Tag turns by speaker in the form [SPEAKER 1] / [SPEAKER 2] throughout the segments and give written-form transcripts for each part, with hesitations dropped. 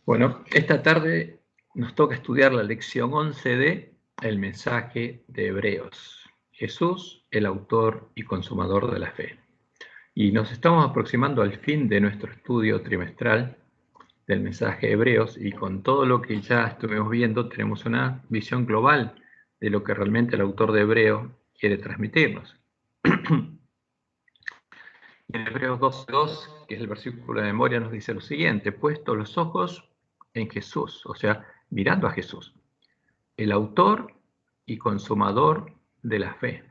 [SPEAKER 1] Bueno, esta tarde nos toca estudiar la lección 11 de El mensaje de Hebreos. Jesús, el autor y consumador de la fe. Y nos estamos aproximando al fin de nuestro estudio trimestral del mensaje de Hebreos, y con todo lo que ya estuvimos viendo tenemos una visión global de lo que realmente el autor de Hebreos quiere transmitirnos. En Hebreos 12:2, que es el versículo de memoria, nos dice lo siguiente: puesto los ojos en Jesús, o sea, mirando a Jesús, el autor y consumador de la fe.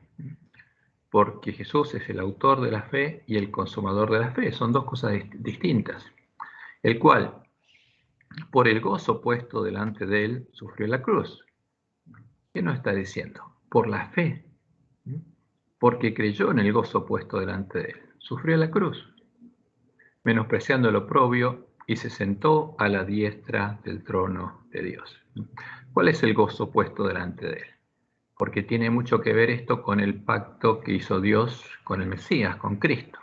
[SPEAKER 1] Porque Jesús es el autor de la fe y el consumador de la fe. Son dos cosas distintas. El cual, por el gozo puesto delante de él, sufrió la cruz. ¿Qué nos está diciendo? Por la fe. Porque creyó en el gozo puesto delante de él. Sufrió la cruz, menospreciando lo oprobio, y se sentó a la diestra del trono de Dios. ¿Cuál es el gozo puesto delante de él? Porque tiene mucho que ver esto con el pacto que hizo Dios con el Mesías, con Cristo,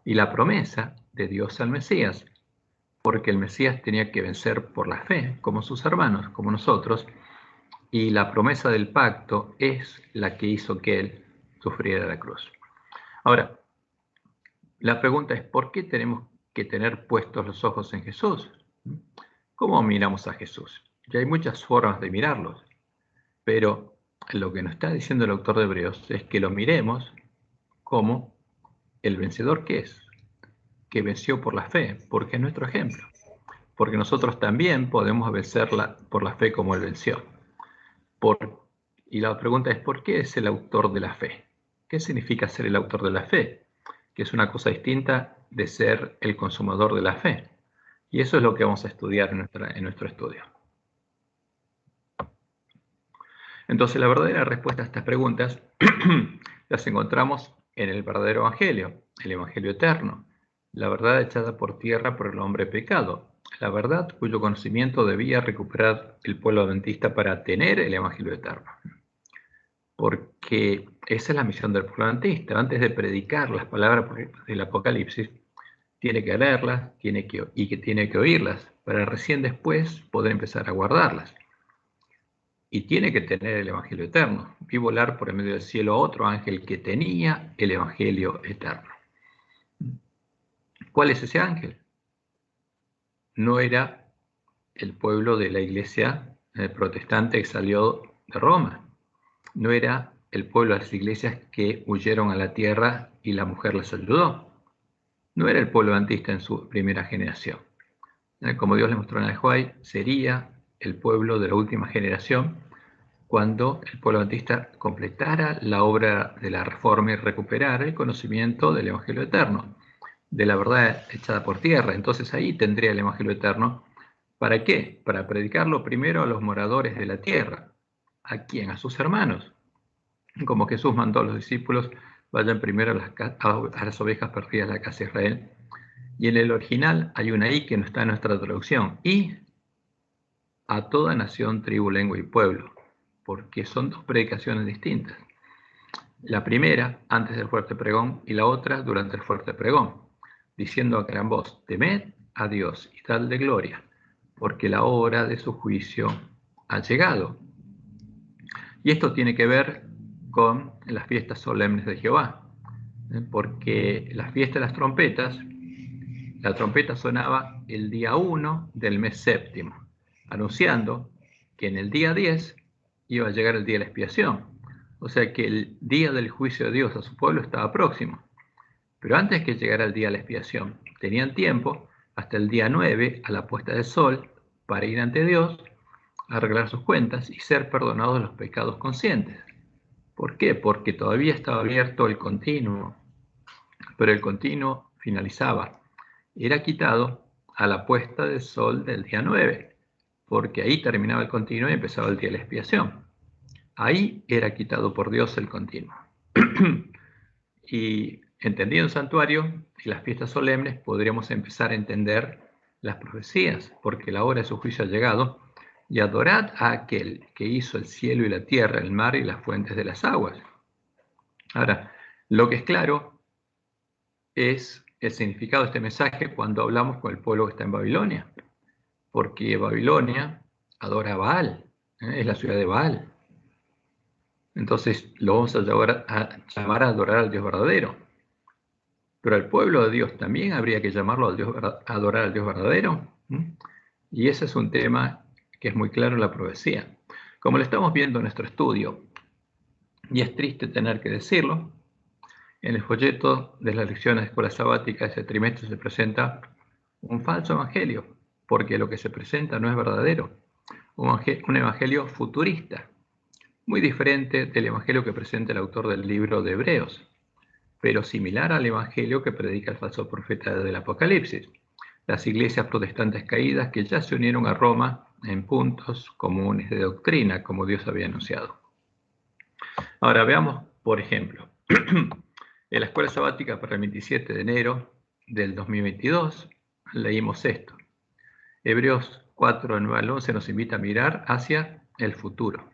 [SPEAKER 1] y la promesa de Dios al Mesías, porque el Mesías tenía que vencer por la fe, como sus hermanos, como nosotros, y la promesa del pacto es la que hizo que él sufriera la cruz. Ahora, la pregunta es, ¿por qué tenemos que tener puestos los ojos en Jesús? ¿Cómo miramos a Jesús? Ya hay muchas formas de mirarlos, pero lo que nos está diciendo el autor de Hebreos es que lo miremos como el vencedor que es, que venció por la fe, porque es nuestro ejemplo, porque nosotros también podemos vencerla por la fe como él venció. Y la pregunta es, ¿por qué es el autor de la fe? ¿Qué significa ser el autor de la fe? Que es una cosa distinta de ser el consumador de la fe. Y eso es lo que vamos a estudiar en nuestro estudio. Entonces, la verdadera respuesta a estas preguntas las encontramos en el verdadero evangelio, el evangelio eterno, la verdad echada por tierra por el hombre pecado, la verdad cuyo conocimiento debía recuperar el pueblo adventista para tener el evangelio eterno. Porque esa es la misión del pueblo adventista. Antes de predicar las palabras del Apocalipsis, tiene que leerlas tiene que oírlas, para recién después poder empezar a guardarlas. Y tiene que tener el evangelio eterno. Vi volar por el medio del cielo a otro ángel que tenía el evangelio eterno. ¿Cuál es ese ángel? No era el pueblo de la iglesia protestante que salió de Roma. No era el pueblo de las iglesias que huyeron a la tierra y la mujer les ayudó. No era el pueblo adventista en su primera generación. Como Dios le mostró en el Juay, sería el pueblo de la última generación cuando el pueblo adventista completara la obra de la reforma y recuperara el conocimiento del evangelio eterno, de la verdad echada por tierra. Entonces ahí tendría el evangelio eterno. ¿Para qué? Para predicarlo primero a los moradores de la tierra. ¿A quién? A sus hermanos. Como Jesús mandó a los discípulos, vayan primero a las ovejas perdidas de la casa de Israel. Y en el original hay una I que no está en nuestra traducción. Y a toda nación, tribu, lengua y pueblo. Porque son dos predicaciones distintas. La primera antes del fuerte pregón y la otra durante el fuerte pregón, diciendo a gran voz: temed a Dios y dadle gloria, porque la hora de su juicio ha llegado. Y esto tiene que ver con las fiestas solemnes de Jehová, porque las fiestas de las trompetas, la trompeta sonaba el día 1 del mes séptimo, anunciando que en el día 10 iba a llegar el día de la expiación. O sea que el día del juicio de Dios a su pueblo estaba próximo. Pero antes que llegara el día de la expiación, tenían tiempo hasta el día 9, a la puesta del sol, para ir ante Dios, arreglar sus cuentas y ser perdonados de los pecados conscientes. ¿Por qué? Porque todavía estaba abierto el continuo, pero el continuo finalizaba. Era quitado a la puesta del sol del día 9, porque ahí terminaba el continuo y empezaba el día de la expiación. Ahí era quitado por Dios el continuo. Y entendido el santuario y las fiestas solemnes, podríamos empezar a entender las profecías, porque la hora de su juicio ha llegado. Y adorad a aquel que hizo el cielo y la tierra, el mar y las fuentes de las aguas. Ahora, lo que es claro es el significado de este mensaje cuando hablamos con el pueblo que está en Babilonia. porque Babilonia adora a Baal, es la ciudad de Baal. Entonces lo vamos a llamar a adorar al Dios verdadero. Pero al pueblo de Dios también habría que llamarlo a adorar al Dios verdadero. Y ese es un tema que es muy claro en la profecía. Como lo estamos viendo en nuestro estudio, y es triste tener que decirlo, en el folleto de las lecciones de escuela sabática ese trimestre se presenta un falso evangelio, porque lo que se presenta no es verdadero. Un evangelio futurista, muy diferente del evangelio que presenta el autor del libro de Hebreos, pero similar al evangelio que predica el falso profeta del Apocalipsis. Las iglesias protestantes caídas que ya se unieron a Roma en puntos comunes de doctrina, como Dios había anunciado. Ahora veamos, por ejemplo, en la escuela sabática para el 27 de enero del 2022 leímos esto. Hebreos 4, 9 al 11 nos invita a mirar hacia el futuro.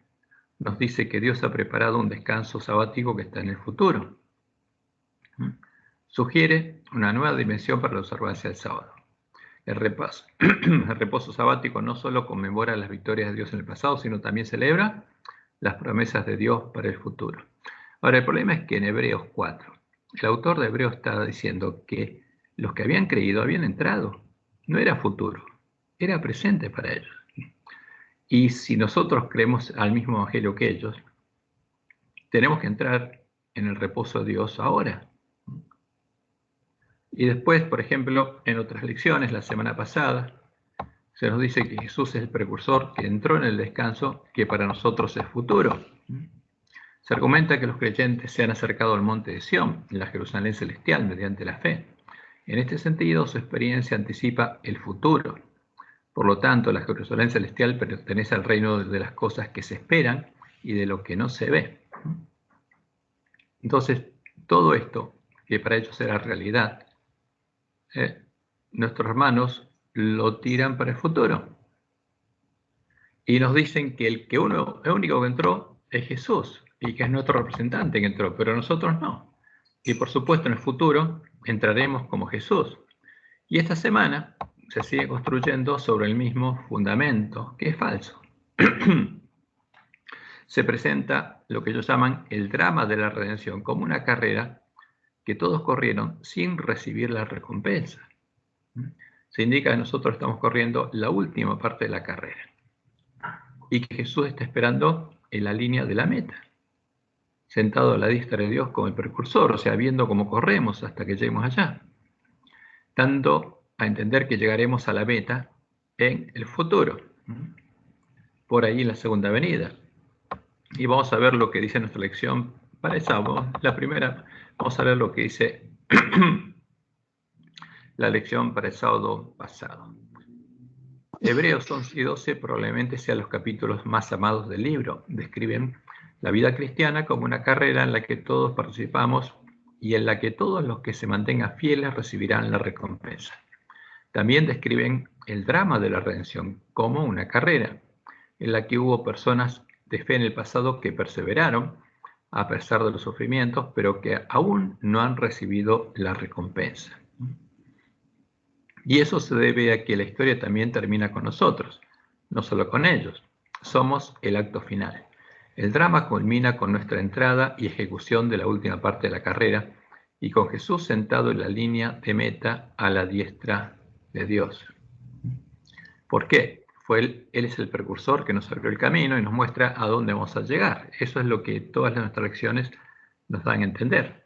[SPEAKER 1] Nos dice que Dios ha preparado un descanso sabático que está en el futuro. Sugiere una nueva dimensión para la observancia del sábado. El reposo sabático no solo conmemora las victorias de Dios en el pasado, sino también celebra las promesas de Dios para el futuro. Ahora, el problema es que en Hebreos 4, el autor de Hebreos está diciendo que los que habían creído habían entrado. No era futuro, era presente para ellos. Y si nosotros creemos al mismo evangelio que ellos, tenemos que entrar en el reposo de Dios ahora. Y después, por ejemplo, en otras lecciones, la semana pasada, se nos dice que Jesús es el precursor que entró en el descanso que para nosotros es futuro. Se argumenta que los creyentes se han acercado al monte de Sión, en la Jerusalén celestial, mediante la fe. En este sentido, su experiencia anticipa el futuro. Por lo tanto, la Jerusalén celestial pertenece al reino de las cosas que se esperan y de lo que no se ve. Entonces, todo esto, que para ellos era realidad, nuestros hermanos lo tiran para el futuro. Y nos dicen que el único que entró es Jesús, y que es nuestro representante que entró, pero nosotros no. Y por supuesto en el futuro entraremos como Jesús. Y esta semana se sigue construyendo sobre el mismo fundamento, que es falso. Se presenta lo que ellos llaman el drama de la redención, como una carrera que todos corrieron sin recibir la recompensa. Se indica que nosotros estamos corriendo la última parte de la carrera y que Jesús está esperando en la línea de la meta, sentado a la diestra de Dios como el precursor, o sea, viendo cómo corremos hasta que lleguemos allá, dando a entender que llegaremos a la meta en el futuro, por ahí en la segunda venida. Y vamos a ver lo que dice nuestra lección para el sábado. La primera, vamos a ver lo que dice la lección para el sábado pasado. Hebreos 11 y 12 probablemente sean los capítulos más amados del libro. Describen la vida cristiana como una carrera en la que todos participamos y en la que todos los que se mantengan fieles recibirán la recompensa. También describen el drama de la redención como una carrera en la que hubo personas de fe en el pasado que perseveraron a pesar de los sufrimientos, pero que aún no han recibido la recompensa. Y eso se debe a que la historia también termina con nosotros, no solo con ellos. Somos el acto final. El drama culmina con nuestra entrada y ejecución de la última parte de la carrera y con Jesús sentado en la línea de meta a la diestra de Dios. ¿Por qué? Él es el precursor que nos abrió el camino y nos muestra a dónde vamos a llegar. Eso es lo que todas nuestras lecciones nos dan a entender.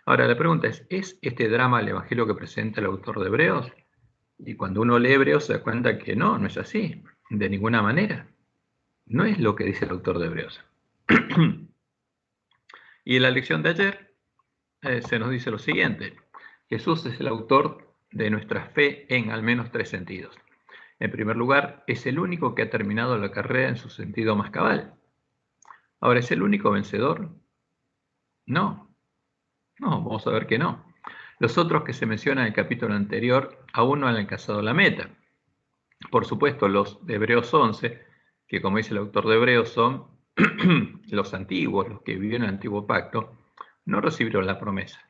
[SPEAKER 1] Ahora, la pregunta es este drama el evangelio que presenta el autor de Hebreos? Y cuando uno lee Hebreos se da cuenta que no es así, de ninguna manera. No es lo que dice el autor de Hebreos. Y en la lección de ayer se nos dice lo siguiente. Jesús es el autor de nuestra fe en al menos 3 sentidos. En primer lugar, es el único que ha terminado la carrera en su sentido más cabal. Ahora, ¿es el único vencedor? No, vamos a ver que no. Los otros que se mencionan en el capítulo anterior aún no han alcanzado la meta. Por supuesto, los de Hebreos 11, que como dice el autor de Hebreos son los antiguos, los que vivieron en el antiguo pacto, no recibieron la promesa.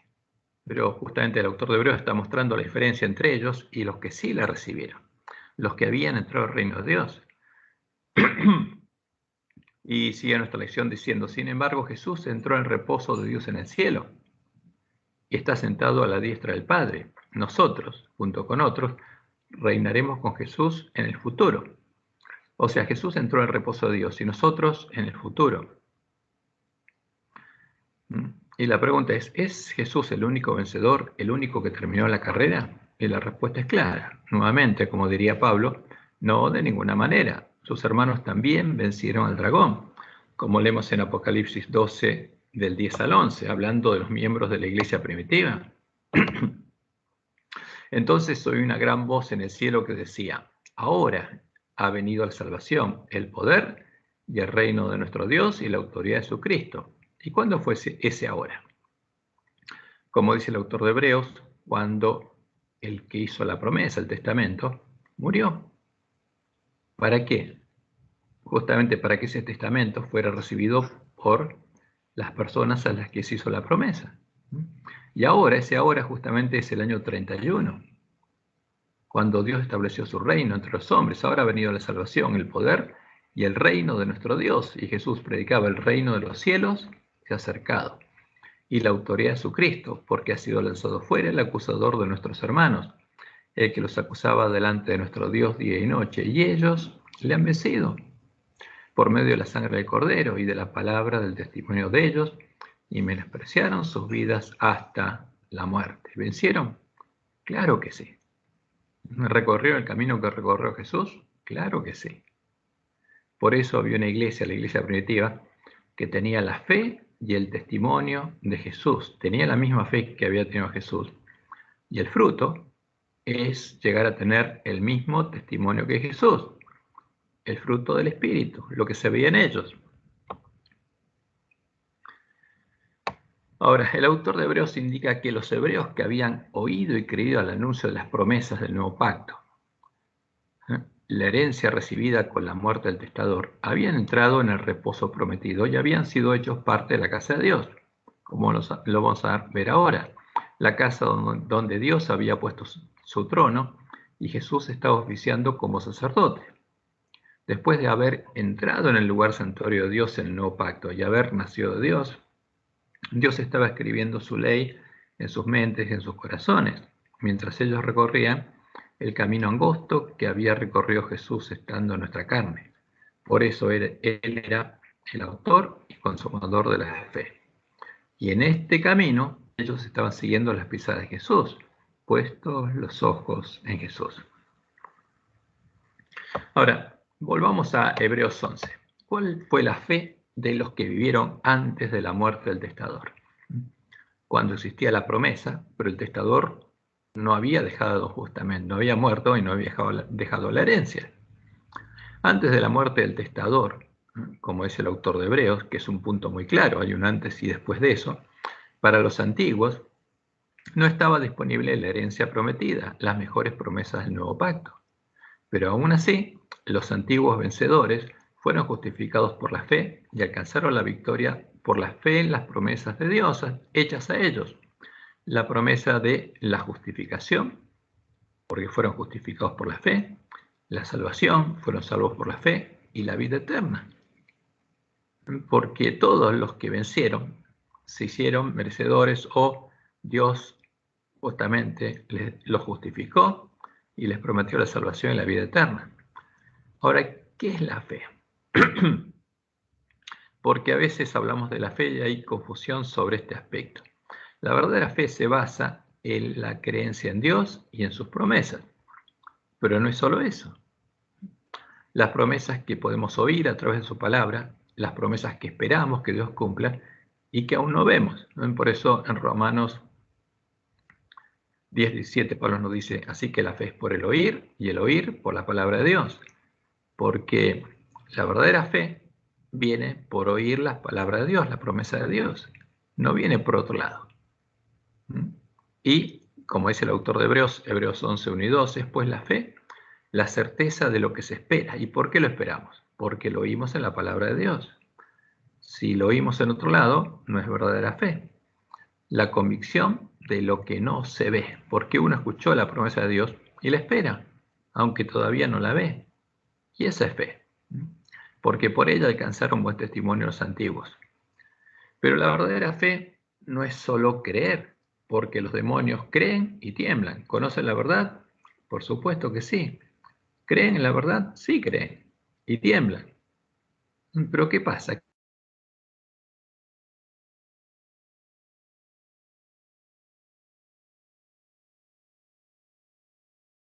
[SPEAKER 1] Pero justamente el autor de Hebreos está mostrando la diferencia entre ellos y los que sí la recibieron. los que habían entrado al reino de Dios. Y sigue nuestra lección diciendo, sin embargo, Jesús entró en el reposo de Dios en el cielo y está sentado a la diestra del Padre. Nosotros, junto con otros, reinaremos con Jesús en el futuro. O sea, Jesús entró en el reposo de Dios y nosotros en el futuro. Y la pregunta ¿es Jesús el único vencedor, el único que terminó la carrera? Y la respuesta es clara. Nuevamente, como diría Pablo, no, de ninguna manera. Sus hermanos también vencieron al dragón, como leemos en Apocalipsis 12, del 10 al 11, hablando de los miembros de la iglesia primitiva. Entonces oí una gran voz en el cielo que decía, ahora ha venido la salvación, el poder y el reino de nuestro Dios y la autoridad de su Cristo. ¿Y cuándo fue ese ahora? Como dice el autor de Hebreos, cuando el que hizo la promesa, el testamento, murió. ¿Para qué? Justamente para que ese testamento fuera recibido por las personas a las que se hizo la promesa. Y ahora, ese ahora justamente es el año 31, cuando Dios estableció su reino entre los hombres. Ahora ha venido la salvación, el poder y el reino de nuestro Dios. Y Jesús predicaba el reino de los cielos se ha acercado. Y la autoridad de su Cristo, porque ha sido lanzado fuera el acusador de nuestros hermanos, el que los acusaba delante de nuestro Dios día y noche. Y ellos le han vencido por medio de la sangre del Cordero y de la palabra del testimonio de ellos, y menospreciaron sus vidas hasta la muerte. ¿Vencieron? Claro que sí. ¿Recorrió el camino que recorrió Jesús? Claro que sí. Por eso había una iglesia, la iglesia primitiva, que tenía la fe y el testimonio de Jesús. Tenía la misma fe que había tenido Jesús. Y el fruto es llegar a tener el mismo testimonio que Jesús. El fruto del Espíritu, lo que se veía en ellos. Ahora, el autor de Hebreos indica que los hebreos que habían oído y creído al anuncio de las promesas del nuevo pacto, la herencia recibida con la muerte del testador, habían entrado en el reposo prometido y habían sido hechos parte de la casa de Dios, como lo vamos a ver ahora. La casa donde Dios había puesto su trono y Jesús estaba oficiando como sacerdote. Después de haber entrado en el lugar santuario de Dios en el nuevo pacto y haber nacido de Dios, Dios estaba escribiendo su ley en sus mentes y en sus corazones, mientras ellos recorrían el camino angosto que había recorrido Jesús estando en nuestra carne. Por eso él era el autor y consumador de la fe. Y en este camino ellos estaban siguiendo las pisadas de Jesús, puestos los ojos en Jesús. Ahora, volvamos a Hebreos 11. ¿Cuál fue la fe de los que vivieron antes de la muerte del testador? Cuando existía la promesa, pero el testador no había dejado justamente, no había muerto y no había dejado la herencia. Antes de la muerte del testador, como es el autor de Hebreos, que es un punto muy claro, hay un antes y después de eso, para los antiguos no estaba disponible la herencia prometida, las mejores promesas del nuevo pacto. Pero aún así, los antiguos vencedores fueron justificados por la fe y alcanzaron la victoria por la fe en las promesas de Dios hechas a ellos. La promesa de la justificación, porque fueron justificados por la fe, la salvación, fueron salvos por la fe, y la vida eterna. Porque todos los que vencieron se hicieron merecedores o Dios justamente los justificó y les prometió la salvación y la vida eterna. Ahora, ¿qué es la fe? Porque a veces hablamos de la fe y hay confusión sobre este aspecto. La verdadera fe se basa en la creencia en Dios y en sus promesas. Pero no es solo eso. Las promesas que podemos oír a través de su palabra, las promesas que esperamos que Dios cumpla y que aún no vemos. Por eso en Romanos 10:17 Pablo nos dice, así que la fe es por el oír y el oír por la palabra de Dios. Porque la verdadera fe viene por oír las palabras de Dios, la promesa de Dios. No viene por otro lado. Y, como dice el autor de Hebreos, Hebreos 11, 1 y 2, es pues la fe, la certeza de lo que se espera. ¿Y por qué lo esperamos? Porque lo oímos en la palabra de Dios. Si lo oímos en otro lado, no es verdadera fe. La convicción de lo que no se ve, porque uno escuchó la promesa de Dios y la espera. aunque todavía no la ve. Y esa es fe, porque por ella alcanzaron buen testimonio los antiguos. Pero la verdadera fe no es solo creer, porque los demonios creen y tiemblan. ¿Conocen la verdad? Por supuesto que sí. ¿Creen en la verdad? Sí creen y tiemblan. Pero ¿qué pasa?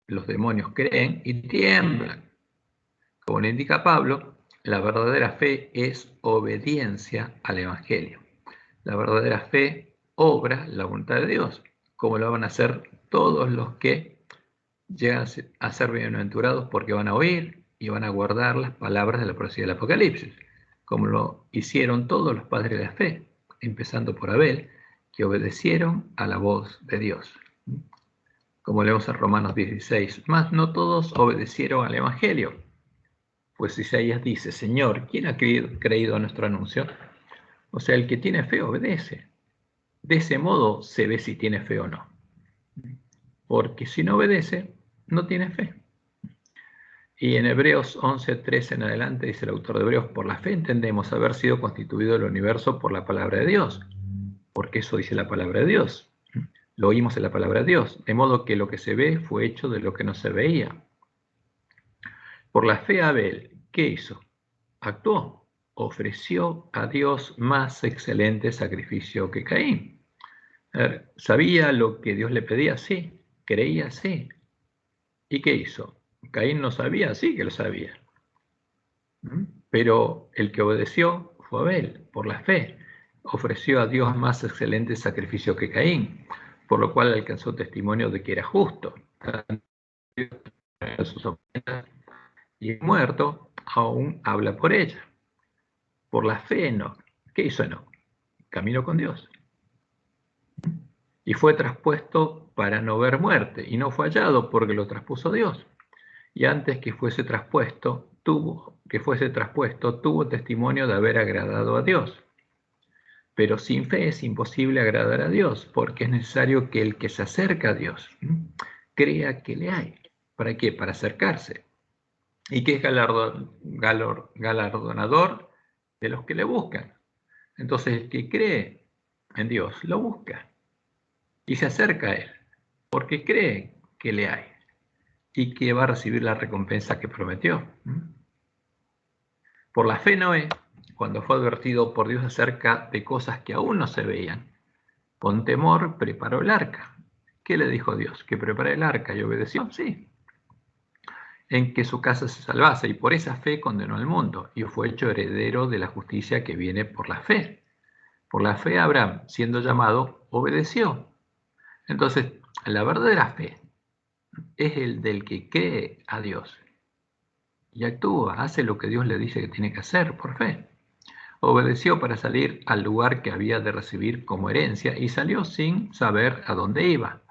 [SPEAKER 1] Los demonios creen y tiemblan. Como le indica Pablo, la verdadera fe es obediencia al Evangelio. La verdadera fe obra la voluntad de Dios, como lo van a hacer todos los que llegan a ser bienaventurados, porque van a oír y van a guardar las palabras de la profecía del Apocalipsis, como lo hicieron todos los padres de la fe, empezando por Abel, que obedecieron a la voz de Dios. Como leemos en Romanos 16, mas no todos obedecieron al Evangelio. Pues Isaías dice, Señor, ¿quién ha creído a nuestro anuncio? O sea, el que tiene fe obedece. De ese modo se ve si tiene fe o no. Porque si no obedece, no tiene fe. Y en Hebreos 11:3 en adelante dice el autor de Hebreos, por la fe entendemos haber sido constituido el universo por la palabra de Dios. Porque eso dice la palabra de Dios. Lo oímos en la palabra de Dios. De modo que lo que se ve fue hecho de lo que no se veía. Por la fe Abel, ¿qué hizo? Actuó, ofreció a Dios más excelente sacrificio que Caín. ¿Sabía lo que Dios le pedía? Sí. ¿Creía? Sí. ¿Y qué hizo? Caín no sabía, sí que lo sabía. Pero el que obedeció fue Abel, por la fe. Ofreció a Dios más excelente sacrificio que Caín, por lo cual alcanzó testimonio de que era justo. Sus ofrendas y muerto, aún habla por ella. Por la fe Enoc. ¿Qué hizo Enoc? Caminó con Dios. Y fue traspuesto para no ver muerte, y no fue hallado porque lo traspuso Dios. Y antes que fuese traspuesto, tuvo testimonio de haber agradado a Dios. Pero sin fe es imposible agradar a Dios, porque es necesario que el que se acerca a Dios crea que le hay. ¿Para qué? Para acercarse. Y que es galardonador de los que le buscan. Entonces el que cree en Dios lo busca y se acerca a Él, porque cree que le hay y que va a recibir la recompensa que prometió. Por la fe Noé, cuando fue advertido por Dios acerca de cosas que aún no se veían, con temor preparó el arca. ¿Qué le dijo Dios? Que prepare el arca, y obedeció, sí, en que su casa se salvase, y por esa fe condenó al mundo, y fue hecho heredero de la justicia que viene por la fe. Por la fe Abraham, siendo llamado, obedeció. Entonces, la verdadera fe es el del que cree a Dios y actúa, hace lo que Dios le dice que tiene que hacer por fe. Obedeció para salir al lugar que había de recibir como herencia y salió sin saber a dónde iba.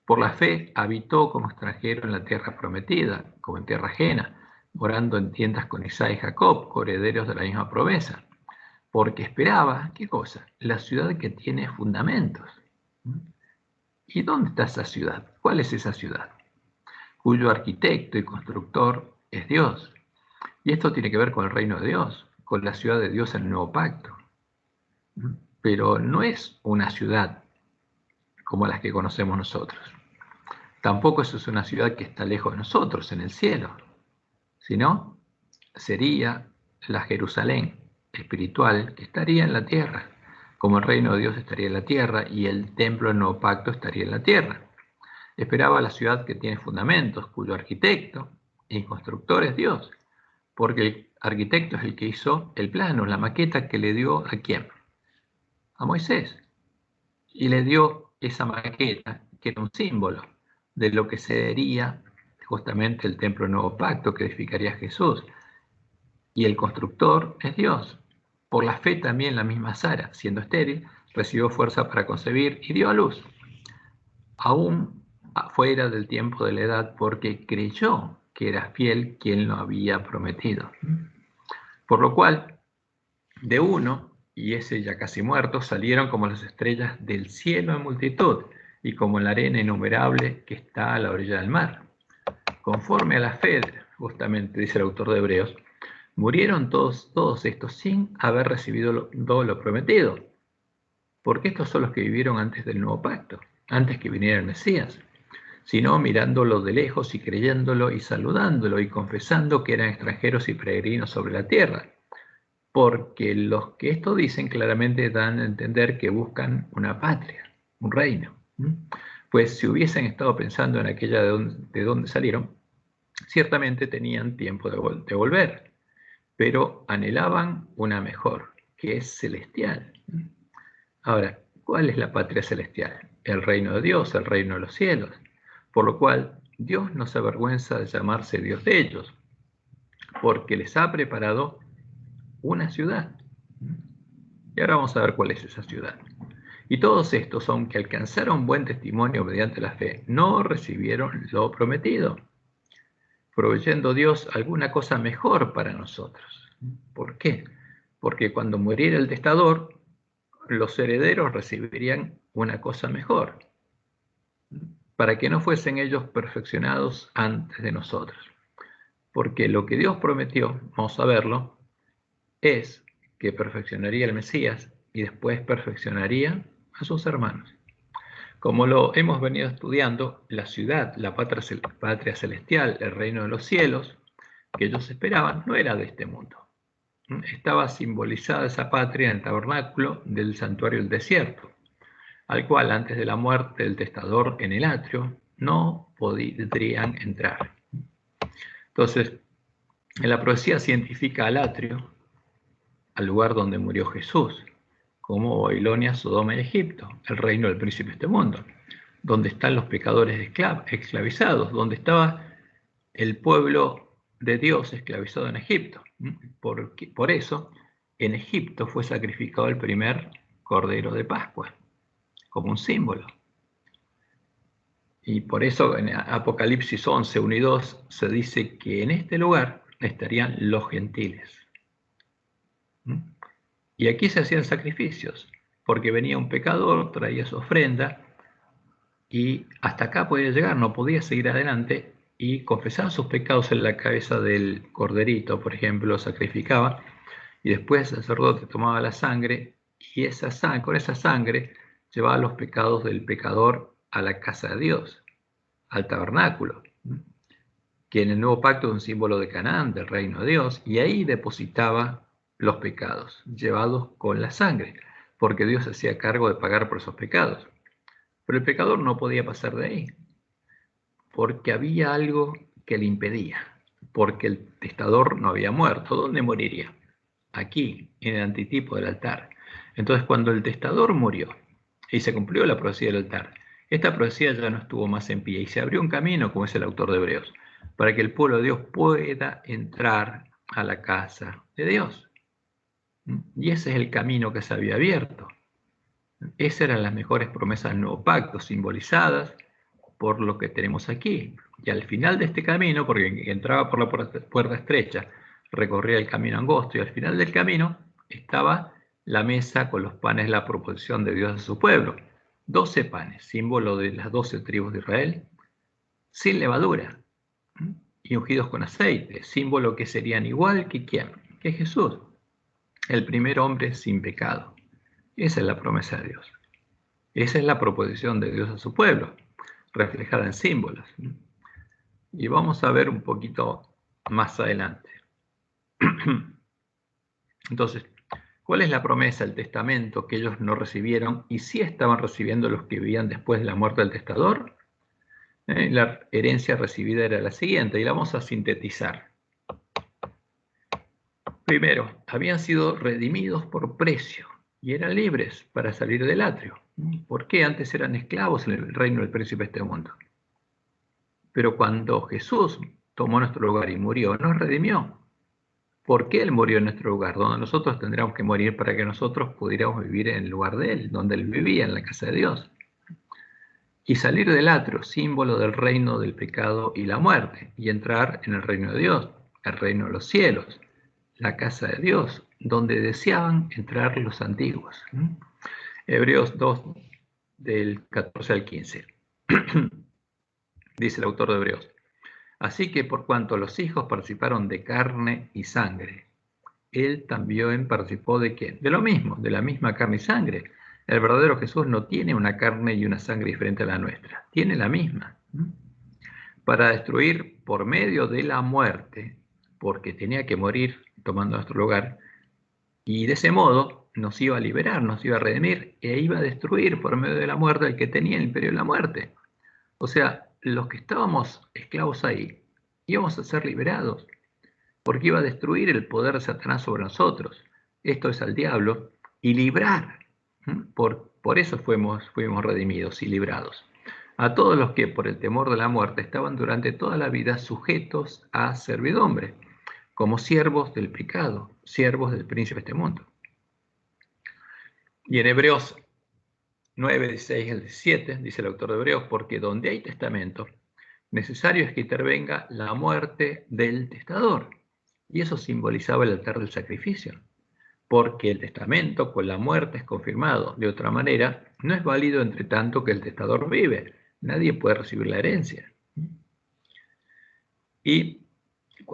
[SPEAKER 1] Por la fe habitó como extranjero en la tierra prometida, como en tierra ajena, morando en tiendas con Isaac y Jacob, coherederos de la misma promesa, porque esperaba, ¿qué cosa? La ciudad que tiene fundamentos. ¿Y dónde está esa ciudad? ¿Cuál es esa ciudad? Cuyo arquitecto y constructor es Dios. Y esto tiene que ver con el reino de Dios, con la ciudad de Dios en el nuevo pacto. Pero no es una ciudad como las que conocemos nosotros. Tampoco eso es una ciudad que está lejos de nosotros, en el cielo, sino sería la Jerusalén espiritual que estaría en la tierra, como el reino de Dios estaría en la tierra y el templo del nuevo pacto estaría en la tierra. Esperaba la ciudad que tiene fundamentos, cuyo arquitecto y constructor es Dios, porque el arquitecto es el que hizo el plano, la maqueta que le dio ¿a quién? A Moisés. Y le dio esa maqueta, que era un símbolo de lo que sería justamente el templo del nuevo pacto que edificaría Jesús. Y el constructor es Dios. Por la fe también la misma Sara, siendo estéril, recibió fuerza para concebir y dio a luz, aún fuera del tiempo de la edad, porque creyó que era fiel quien lo había prometido. Por lo cual, de uno, y ese ya casi muerto, salieron como las estrellas del cielo en multitud, y como la arena innumerable que está a la orilla del mar. conforme a la fe, justamente dice el autor de Hebreos, murieron todos estos sin haber recibido todo lo prometido. Porque estos son los que vivieron antes del nuevo pacto, antes que viniera el Mesías, sino mirándolo de lejos y creyéndolo y saludándolo y confesando que eran extranjeros y peregrinos sobre la tierra. Porque los que esto dicen claramente dan a entender que buscan una patria, un reino. Pues si hubiesen estado pensando en aquella de donde salieron, ciertamente tenían tiempo de volver, pero anhelaban una mejor, que es celestial. Ahora, ¿cuál es la patria celestial? El reino de Dios, el reino de los cielos. Por lo cual, Dios no se avergüenza de llamarse Dios de ellos, porque les ha preparado una ciudad. Y ahora vamos a ver cuál es esa ciudad. Y todos estos, aunque alcanzaron buen testimonio mediante la fe, no recibieron lo prometido, proveyendo Dios alguna cosa mejor para nosotros. ¿Por qué? Porque cuando muriera el testador, los herederos recibirían una cosa mejor, para que no fuesen ellos perfeccionados antes de nosotros. Porque lo que Dios prometió, vamos a verlo, es que perfeccionaría al Mesías y después perfeccionaría a sus hermanos. Como lo hemos venido estudiando, la ciudad, la patria celestial, el reino de los cielos, que ellos esperaban, no era de este mundo. Estaba simbolizada esa patria en el tabernáculo del santuario del desierto, al cual antes de la muerte del testador en el atrio no podrían entrar. Entonces, en la profecía se identifica al atrio, al lugar donde murió Jesús, como Babilonia, Sodoma y Egipto, el reino del príncipe de este mundo, donde están los pecadores esclavizados, donde estaba el pueblo de Dios esclavizado en Egipto. Por eso, en Egipto fue sacrificado el primer cordero de Pascua, como un símbolo. Y por eso en Apocalipsis 11, 1 y 2 se dice que en este lugar estarían los gentiles. Y aquí se hacían sacrificios, porque venía un pecador, traía su ofrenda, y hasta acá podía llegar, no podía seguir adelante, y confesaba sus pecados en la cabeza del corderito, por ejemplo, sacrificaba, y después el sacerdote tomaba la sangre, y con esa sangre llevaba los pecados del pecador a la casa de Dios, al tabernáculo, que en el nuevo pacto es un símbolo de Canaán, del reino de Dios, y ahí depositaba los pecados, llevados con la sangre, porque Dios se hacía cargo de pagar por esos pecados. Pero el pecador no podía pasar de ahí, porque había algo que le impedía, porque el testador no había muerto. ¿Dónde moriría? Aquí, en el antitipo del altar. Entonces, cuando el testador murió y se cumplió la profecía del altar, esta profecía ya no estuvo más en pie y se abrió un camino, como es el autor de Hebreos, para que el pueblo de Dios pueda entrar a la casa de Dios. Y ese es el camino que se había abierto. Esas eran las mejores promesas del nuevo pacto, simbolizadas por lo que tenemos aquí. Y al final de este camino, porque entraba por la puerta estrecha, recorría el camino angosto, y al final del camino estaba la mesa con los panes de la proposición de Dios a su pueblo. 12 panes, símbolo de las 12 tribus de Israel, sin levadura, y ungidos con aceite, símbolo que serían igual que ¿quién? Que Jesús, el primer hombre sin pecado. Esa es la promesa de Dios. Esa es la proposición de Dios a su pueblo, reflejada en símbolos. Y vamos a ver un poquito más adelante. Entonces, ¿cuál es la promesa, el testamento que ellos no recibieron y sí estaban recibiendo los que vivían después de la muerte del testador? La herencia recibida era la siguiente, y la vamos a sintetizar. Primero, habían sido redimidos por precio y eran libres para salir del atrio. ¿Por qué? Antes eran esclavos en el reino del príncipe de este mundo. Pero cuando Jesús tomó nuestro lugar y murió, nos redimió. ¿Por qué Él murió en nuestro lugar? Donde nosotros tendríamos que morir para que nosotros pudiéramos vivir en el lugar de Él, donde Él vivía, en la casa de Dios. Y salir del atrio, símbolo del reino del pecado y la muerte, y entrar en el reino de Dios, el reino de los cielos, la casa de Dios, donde deseaban entrar los antiguos. Hebreos 2, del 14 al 15. Dice el autor de Hebreos: Así que por cuanto los hijos participaron de carne y sangre, él también participó ¿de qué? De lo mismo, de la misma carne y sangre. El verdadero Jesús no tiene una carne y una sangre diferente a la nuestra, tiene la misma. Para destruir por medio de la muerte, porque tenía que morir tomando nuestro lugar, y de ese modo nos iba a liberar, nos iba a redimir, e iba a destruir por medio de la muerte al que tenía el imperio de la muerte. O sea, los que estábamos esclavos ahí, íbamos a ser liberados, porque iba a destruir el poder de Satanás sobre nosotros. Esto es al diablo, y librar. Por eso fuimos redimidos y librados. A todos los que por el temor de la muerte estaban durante toda la vida sujetos a servidumbre, como siervos del pecado, siervos del príncipe de este mundo. Y en Hebreos 9, 16 al 17, dice el autor de Hebreos, porque donde hay testamento, necesario es que intervenga la muerte del testador. Y eso simbolizaba el altar del sacrificio, porque el testamento con la muerte es confirmado. De otra manera, no es válido entre tanto que el testador vive. Nadie puede recibir la herencia. Y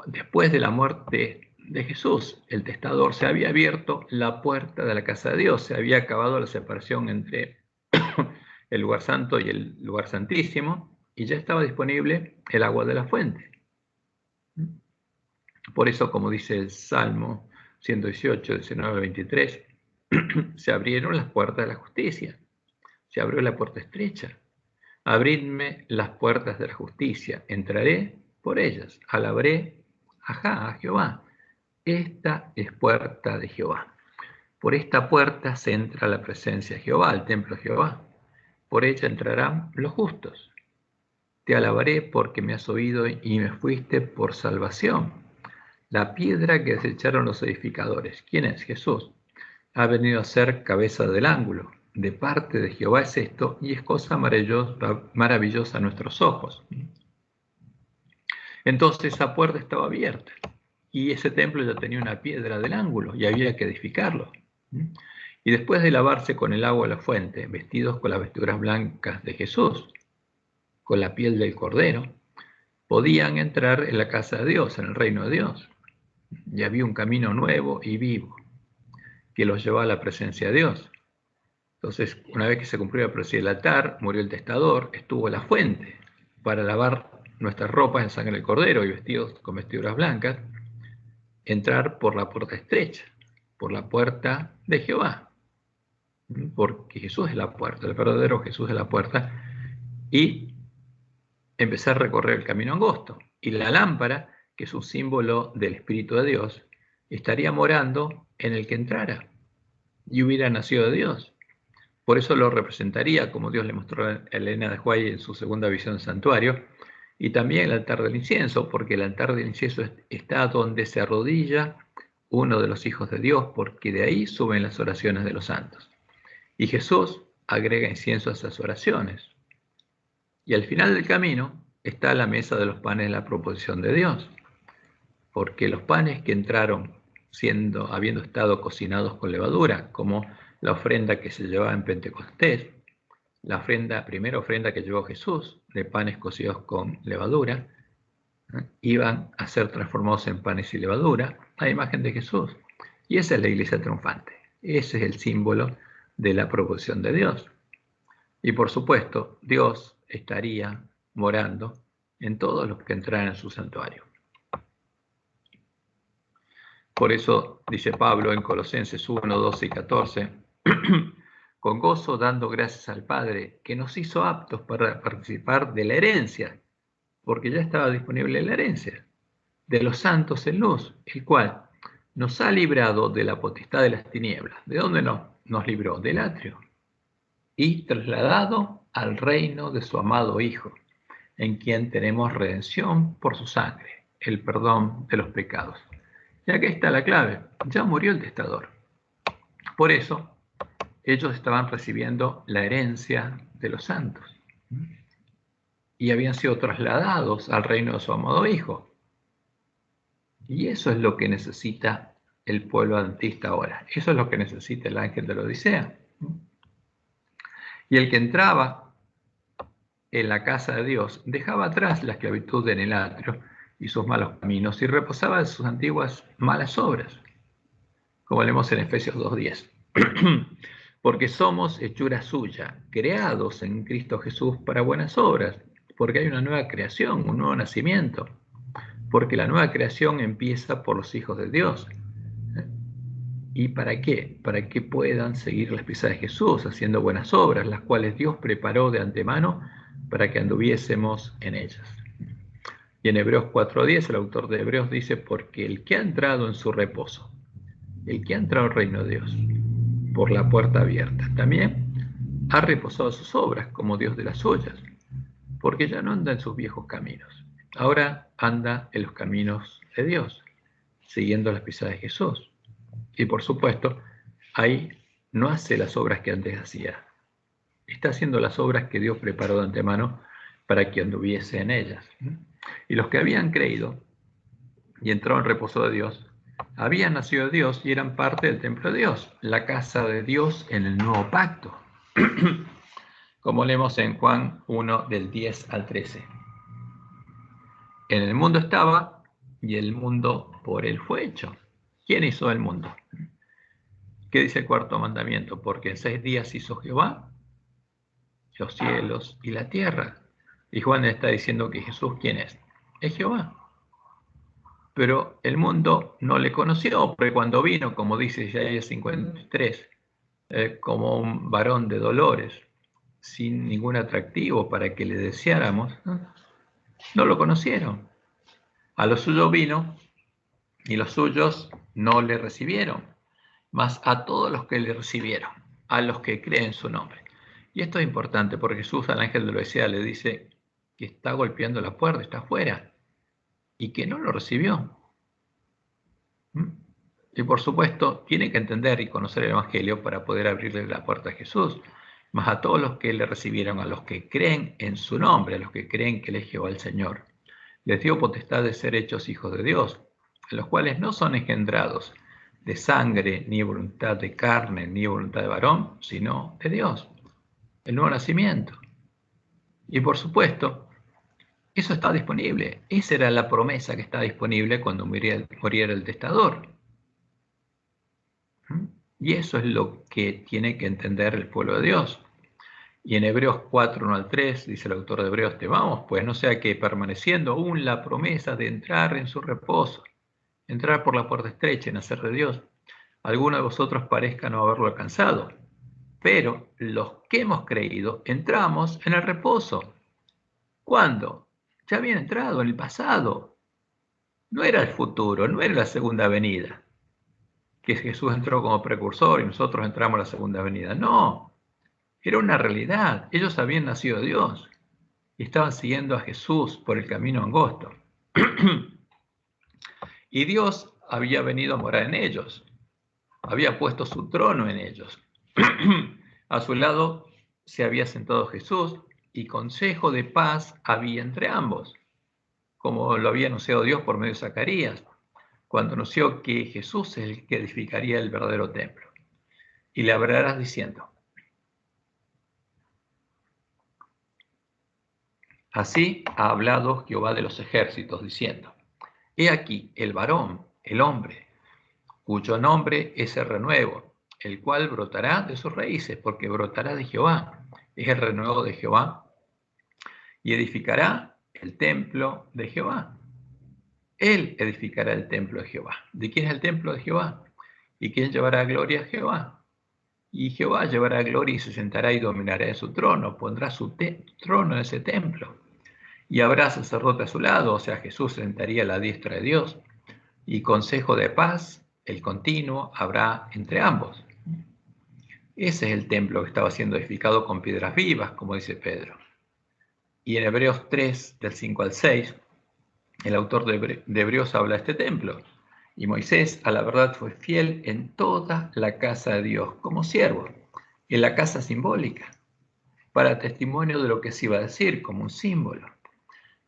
[SPEAKER 1] después de la muerte de Jesús, el testador se había abierto la puerta de la casa de Dios, se había acabado la separación entre el lugar santo y el lugar santísimo, y ya estaba disponible el agua de la fuente. Por eso, como dice el Salmo 118, 19, 23, se abrieron las puertas de la justicia, se abrió la puerta estrecha. Abridme las puertas de la justicia, entraré por ellas, alabaré a Jehová. Esta es puerta de Jehová. Por esta puerta se entra la presencia de Jehová, al templo de Jehová. Por ella entrarán los justos. Te alabaré porque me has oído y me fuiste por salvación. La piedra que desecharon los edificadores. ¿Quién es? Jesús. Ha venido a ser cabeza del ángulo. De parte de Jehová es esto, y es cosa maravillosa a nuestros ojos. Entonces esa puerta estaba abierta, y ese templo ya tenía una piedra del ángulo, y había que edificarlo. Y después de lavarse con el agua de la fuente, vestidos con las vestiduras blancas de Jesús, con la piel del cordero, podían entrar en la casa de Dios, en el reino de Dios. Y había un camino nuevo y vivo que los llevaba a la presencia de Dios. Entonces, una vez que se cumplió la profecía del altar, murió el testador, estuvo la fuente para lavar nuestras ropas en sangre del cordero y vestidos con vestiduras blancas, entrar por la puerta estrecha, por la puerta de Jehová, porque Jesús es la puerta, el verdadero Jesús es la puerta, y empezar a recorrer el camino angosto. Y la lámpara, que es un símbolo del Espíritu de Dios, estaría morando en el que entrara y hubiera nacido de Dios. Por eso lo representaría, como Dios le mostró a Elena de White en su segunda visión del santuario, y también el altar del incienso, porque el altar del incienso está donde se arrodilla uno de los hijos de Dios, porque de ahí suben las oraciones de los santos. Y Jesús agrega incienso a esas oraciones. Y al final del camino está la mesa de los panes de la proposición de Dios, porque los panes que entraron habiendo estado cocinados con levadura, como la ofrenda que se llevaba en Pentecostés, la primera ofrenda que llevó Jesús, de panes cocidos con levadura, iban a ser transformados en panes y levadura, a imagen de Jesús. Y esa es la iglesia triunfante. Ese es el símbolo de la proposición de Dios. Y por supuesto, Dios estaría morando en todos los que entraran en su santuario. Por eso dice Pablo en Colosenses 1, 12 y 14, con gozo dando gracias al Padre que nos hizo aptos para participar de la herencia, porque ya estaba disponible la herencia, de los santos en luz, el cual nos ha librado de la potestad de las tinieblas. ¿De dónde nos libró? Del atrio. Y trasladado al reino de su amado Hijo, en quien tenemos redención por su sangre, el perdón de los pecados. Y aquí está la clave, ya murió el testador. Por eso, ellos estaban recibiendo la herencia de los santos. Y habían sido trasladados al reino de su amado Hijo. Y eso es lo que necesita el pueblo adventista ahora. Eso es lo que necesita el ángel de la Odisea. Y el que entraba en la casa de Dios, dejaba atrás la esclavitud en el atrio y sus malos caminos y reposaba en sus antiguas malas obras, como leemos en Efesios 2:10. Porque somos hechura suya, creados en Cristo Jesús para buenas obras, porque hay una nueva creación, un nuevo nacimiento, porque la nueva creación empieza por los hijos de Dios. ¿Y para qué? Para que puedan seguir las pisadas de Jesús, haciendo buenas obras, las cuales Dios preparó de antemano para que anduviésemos en ellas. Y en Hebreos 4:10 el autor de Hebreos dice, porque el que ha entrado en su reposo, el que ha entrado al reino de Dios, por la puerta abierta, también ha reposado sus obras como Dios de las suyas, porque ya no anda en sus viejos caminos, ahora anda en los caminos de Dios, siguiendo las pisadas de Jesús. Y por supuesto, ahí no hace las obras que antes hacía, está haciendo las obras que Dios preparó de antemano para que anduviese en ellas. Y los que habían creído y entraron en reposo de Dios, habían nacido de Dios y eran parte del templo de Dios, la casa de Dios en el nuevo pacto. Como leemos en Juan 1, del 10 al 13. En el mundo estaba y el mundo por él fue hecho. ¿Quién hizo el mundo? ¿Qué dice el cuarto mandamiento? Porque en 6 días hizo Jehová los cielos y la tierra. Y Juan está diciendo que Jesús, ¿quién es? Es Jehová. Pero el mundo no le conoció, porque cuando vino, como dice Isaías 53, como un varón de dolores, sin ningún atractivo para que le deseáramos, no lo conocieron. A los suyos vino y los suyos no le recibieron, mas a todos los que le recibieron, a los que creen su nombre. Y esto es importante porque Jesús al ángel de la Odisea le dice que está golpeando la puerta, está afuera, y que no lo recibió. Y por supuesto, tiene que entender y conocer el Evangelio para poder abrirle la puerta a Jesús, mas a todos los que le recibieron, a los que creen en su nombre, a los que creen que le es Jehová el Señor, les dio potestad de ser hechos hijos de Dios, los cuales no son engendrados de sangre, ni voluntad de carne, ni voluntad de varón, sino de Dios, el nuevo nacimiento. Y por supuesto, eso está disponible. Esa era la promesa que está disponible cuando muriera el testador. Y eso es lo que tiene que entender el pueblo de Dios. Y en Hebreos 4, 1 al 3, dice el autor de Hebreos, temamos, pues no sea que permaneciendo aún la promesa de entrar en su reposo, entrar por la puerta estrecha y nacer de Dios, alguno de vosotros parezca no haberlo alcanzado. Pero los que hemos creído, entramos en el reposo. ¿Cuándo? Ya habían entrado en el pasado. No era el futuro, no era la segunda venida, que Jesús entró como precursor y nosotros entramos a la segunda venida. No, era una realidad. Ellos habían nacido de Dios y estaban siguiendo a Jesús por el camino angosto. Y Dios había venido a morar en ellos, había puesto su trono en ellos. A su lado se había sentado Jesús y consejo de paz había entre ambos, como lo había anunciado Dios por medio de Zacarías, cuando anunció que Jesús es el que edificaría el verdadero templo. Y le hablarás diciendo, así ha hablado Jehová de los ejércitos, diciendo, he aquí el varón, el hombre, cuyo nombre es el renuevo, el cual brotará de sus raíces, porque brotará de Jehová, es el renuevo de Jehová, y edificará el templo de Jehová. Él edificará el templo de Jehová. ¿De quién es el templo de Jehová? ¿Y quién llevará gloria a Jehová? Y Jehová llevará gloria y se sentará y dominará en su trono, pondrá su trono en ese templo. Y habrá sacerdote a su lado, o sea, Jesús sentaría a la diestra de Dios, y consejo de paz, el continuo, habrá entre ambos. Ese es el templo que estaba siendo edificado con piedras vivas, como dice Pedro. Y en Hebreos 3, del 5 al 6, el autor de Hebreos habla de este templo. Y Moisés, a la verdad, fue fiel en toda la casa de Dios, como siervo, en la casa simbólica, para testimonio de lo que se iba a decir, como un símbolo.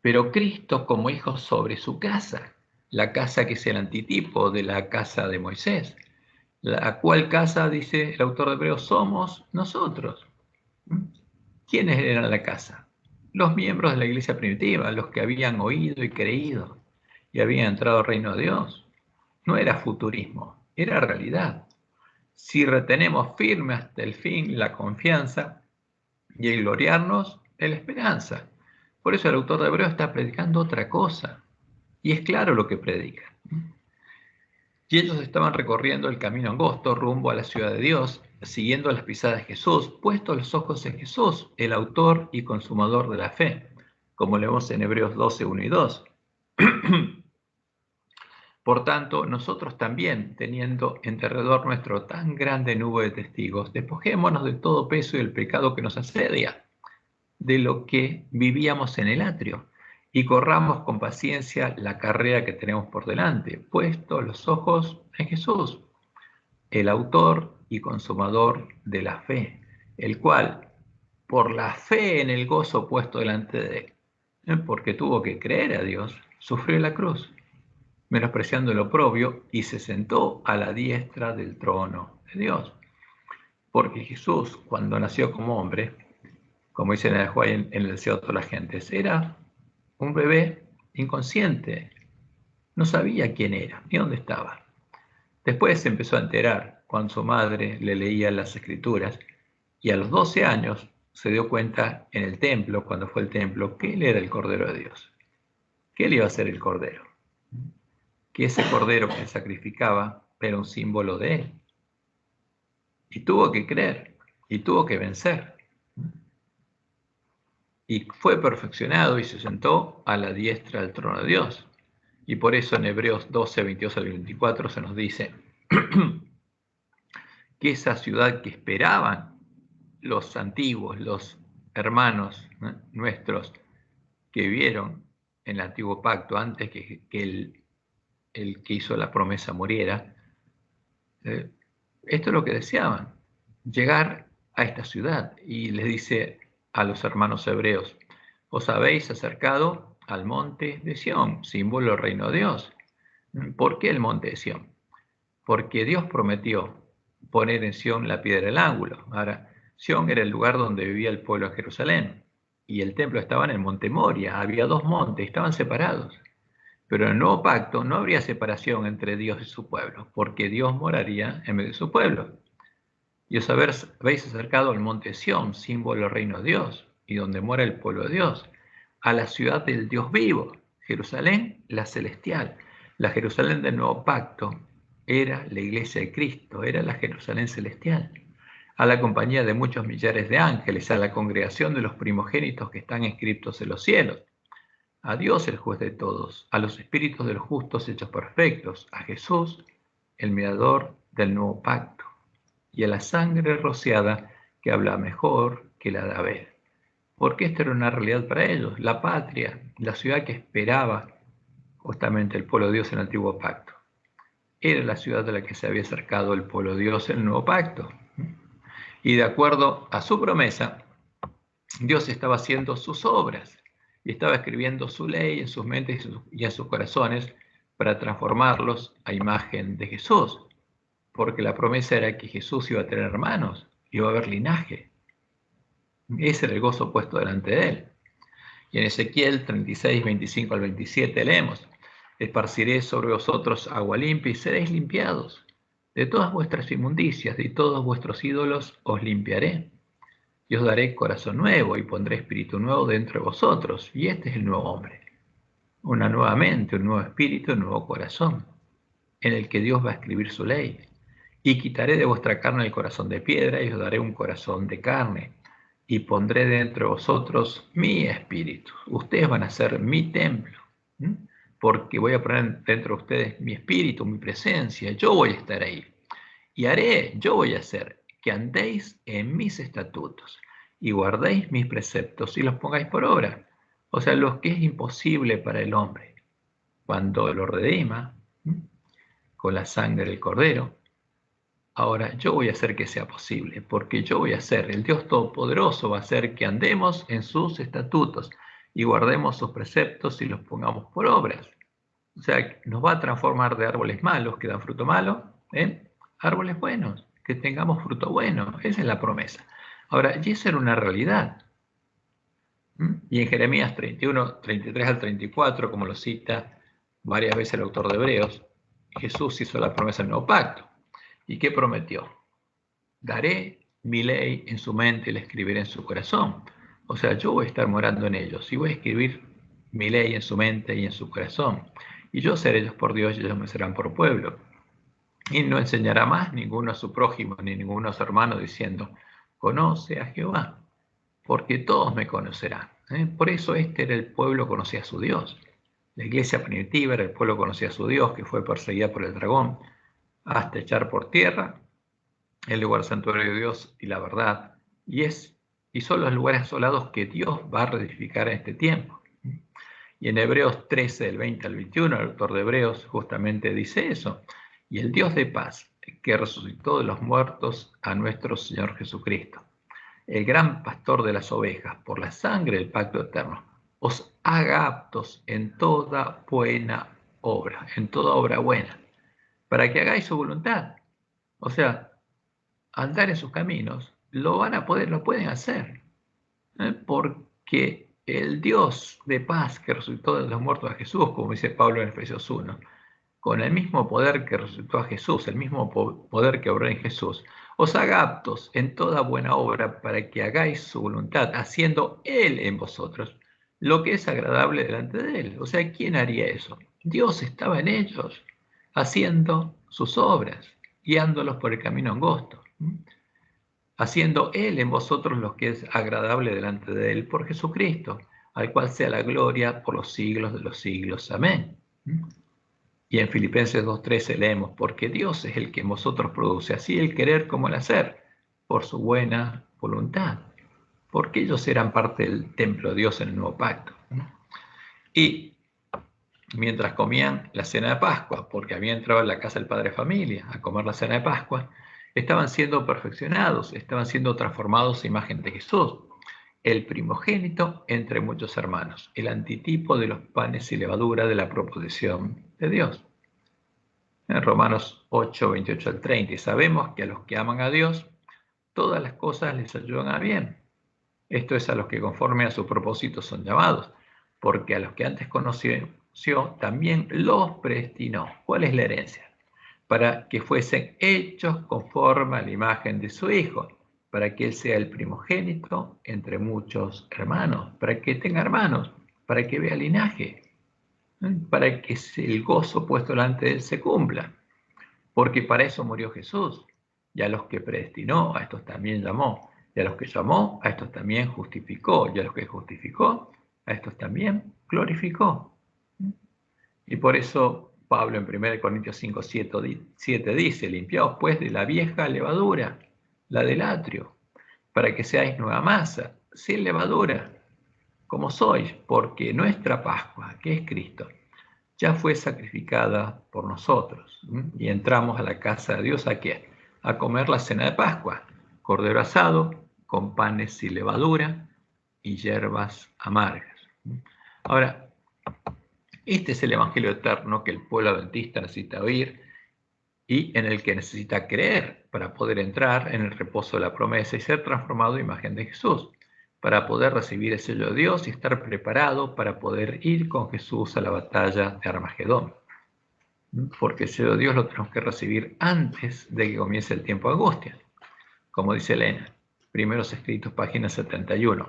[SPEAKER 1] Pero Cristo como hijo sobre su casa, la casa que es el antitipo de la casa de Moisés, la cual casa, dice el autor de Hebreos, somos nosotros. ¿Quiénes eran la casa? los miembros de la iglesia primitiva, los que habían oído y creído y habían entrado al reino de Dios. No era futurismo, era realidad. Si retenemos firme hasta el fin la confianza y el gloriarnos en la esperanza. Por eso el autor de Hebreos está predicando otra cosa. Y es claro lo que predica. Y ellos estaban recorriendo el camino angosto rumbo a la ciudad de Dios, siguiendo las pisadas de Jesús, puestos los ojos en Jesús, el autor y consumador de la fe, como leemos en Hebreos 12, 1 y 2. Por tanto, nosotros también, teniendo en derredor nuestro tan grande nube de testigos, despojémonos de todo peso y del pecado que nos asedia, de lo que vivíamos en el atrio, y corramos con paciencia la carrera que tenemos por delante, puestos los ojos en Jesús, el autor y consumador de la fe, el cual, por la fe en el gozo puesto delante de él, porque tuvo que creer a Dios, sufrió la cruz, menospreciando el oprobio, y se sentó a la diestra del trono de Dios. Porque Jesús, cuando nació como hombre, como dice en el deseo de todas las gentes, era un bebé inconsciente, no sabía quién era ni dónde estaba. Después se empezó a enterar cuando su madre le leía las escrituras, y a los 12 años se dio cuenta en el templo, cuando fue al templo, que él era el Cordero de Dios, que él iba a ser el Cordero, que ese Cordero que sacrificaba era un símbolo de él. Y tuvo que creer, y tuvo que vencer. Y fue perfeccionado y se sentó a la diestra del trono de Dios. Y por eso en Hebreos 12, 22 al 24 se nos dice que esa ciudad que esperaban los antiguos, los hermanos nuestros que vivieron en el antiguo pacto antes que el que hizo la promesa muriera, esto es lo que deseaban, llegar a esta ciudad. Y les dice a los hermanos hebreos, os habéis acercado al monte de Sión, símbolo del reino de Dios. ¿Por qué el monte de Sión? Porque Dios prometió poner en Sión la piedra del ángulo. Ahora, Sión era el lugar donde vivía el pueblo de Jerusalén, y el templo estaba en el monte Moria. Había dos montes, estaban separados. Pero en el nuevo pacto no habría separación entre Dios y su pueblo, porque Dios moraría en medio de su pueblo. Y os habéis acercado al monte Sión, símbolo del reino de Dios, y donde mora el pueblo de Dios, a la ciudad del Dios vivo, Jerusalén, la celestial. La Jerusalén del nuevo pacto era la iglesia de Cristo, era la Jerusalén celestial, a la compañía de muchos millares de ángeles, a la congregación de los primogénitos que están inscriptos en los cielos, a Dios el juez de todos, a los espíritus de los justos hechos perfectos, a Jesús, el mediador del nuevo pacto, y a la sangre rociada que habla mejor que la de Abel. Porque esta era una realidad para ellos, la patria, la ciudad que esperaba justamente el pueblo de Dios en el antiguo pacto. Era la ciudad a la que se había acercado el pueblo de Dios en el nuevo pacto. Y de acuerdo a su promesa, Dios estaba haciendo sus obras y estaba escribiendo su ley en sus mentes y en sus corazones para transformarlos a imagen de Jesús, porque la promesa era que Jesús iba a tener hermanos, iba a haber linaje. Ese era el gozo puesto delante de él. Y en Ezequiel 36, 25 al 27 leemos, esparciré sobre vosotros agua limpia y seréis limpiados. De todas vuestras inmundicias, de todos vuestros ídolos os limpiaré. Y os daré corazón nuevo y pondré espíritu nuevo dentro de vosotros. Y este es el nuevo hombre. Una nueva mente, un nuevo espíritu, un nuevo corazón, en el que Dios va a escribir su ley. Y quitaré de vuestra carne el corazón de piedra y os daré un corazón de carne. Y pondré dentro de vosotros mi espíritu. Ustedes van a ser mi templo. Porque voy a poner dentro de ustedes mi espíritu, mi presencia. Yo voy a estar ahí. Y yo voy a hacer que andéis en mis estatutos y guardéis mis preceptos y los pongáis por obra. O sea, lo que es imposible para el hombre, cuando lo redima con la sangre del Cordero, ahora yo voy a hacer que sea posible, porque yo voy a ser, el Dios Todopoderoso va a hacer que andemos en sus estatutos y guardemos sus preceptos y los pongamos por obras. O sea, nos va a transformar de árboles malos que dan fruto malo, árboles buenos, que tengamos fruto bueno. Esa es la promesa. Ahora, y esa era una realidad. Y en Jeremías 31, 33 al 34, como lo cita varias veces el autor de Hebreos, Jesús hizo la promesa del nuevo pacto. ¿Y qué prometió? Daré mi ley en su mente y la escribiré en su corazón. O sea, yo voy a estar morando en ellos y voy a escribir mi ley en su mente y en su corazón. Y yo seré ellos por Dios y ellos me serán por pueblo. Y no enseñará más ninguno a su prójimo ni ninguno a su hermano diciendo, conoce a Jehová, porque todos me conocerán. Por eso este era el pueblo que conocía a su Dios. La iglesia primitiva era el pueblo que conocía a su Dios, que fue perseguida por el dragón hasta echar por tierra el lugar santuario de Dios y la verdad. Y son los lugares asolados que Dios va a reedificar en este tiempo. Y en Hebreos 13, del 20 al 21, el autor de Hebreos justamente dice eso. Y el Dios de paz, que resucitó de los muertos a nuestro Señor Jesucristo, el gran pastor de las ovejas, por la sangre del pacto eterno, os haga aptos en toda buena obra, en toda obra buena, para que hagáis su voluntad. O sea, andar en sus caminos, lo pueden hacer, porque el Dios de paz que resucitó de los muertos a Jesús, como dice Pablo en Efesios 1, con el mismo poder que resucitó a Jesús, el mismo poder que obró en Jesús, os haga aptos en toda buena obra para que hagáis su voluntad, haciendo Él en vosotros lo que es agradable delante de Él. O sea, ¿quién haría eso? Dios estaba en ellos, haciendo sus obras, guiándolos por el camino angosto, haciendo Él en vosotros lo que es agradable delante de Él por Jesucristo, al cual sea la gloria por los siglos de los siglos. Amén. Y en Filipenses 2:13 leemos, porque Dios es el que en vosotros produce así el querer como el hacer, por su buena voluntad, porque ellos eran parte del templo de Dios en el nuevo pacto. Y mientras comían la cena de Pascua, porque habían entrado en la casa del padre de familia a comer la cena de Pascua, estaban siendo perfeccionados, estaban siendo transformados a imagen de Jesús, el primogénito entre muchos hermanos, el antitipo de los panes y levadura de la proposición de Dios. En Romanos 8, 28 al 30, y sabemos que a los que aman a Dios, todas las cosas les ayudan a bien. Esto es a los que conforme a su propósito son llamados, porque a los que antes conoció, también los predestinó. ¿Cuál es la herencia? Para que fuesen hechos conforme a la imagen de su Hijo, para que Él sea el primogénito entre muchos hermanos, para que tenga hermanos, para que vea linaje, para que el gozo puesto delante de Él se cumpla, porque para eso murió Jesús, y a los que predestinó, a estos también llamó, y a los que llamó, a estos también justificó, y a los que justificó, a estos también glorificó. Y por eso Pablo en 1 Corintios 5, 7 dice, limpiaos pues de la vieja levadura, la del atrio, para que seáis nueva masa, sin levadura, como sois, porque nuestra Pascua, que es Cristo, ya fue sacrificada por nosotros. Y entramos a la casa de Dios, ¿a qué? A comer la cena de Pascua, cordero asado, con panes sin levadura y hierbas amargas. Ahora, este es el Evangelio eterno que el pueblo adventista necesita oír y en el que necesita creer para poder entrar en el reposo de la promesa y ser transformado a imagen de Jesús, para poder recibir el sello de Dios y estar preparado para poder ir con Jesús a la batalla de Armagedón. Porque el sello de Dios lo tenemos que recibir antes de que comience el tiempo de angustia. Como dice Elena, Primeros Escritos, página 71.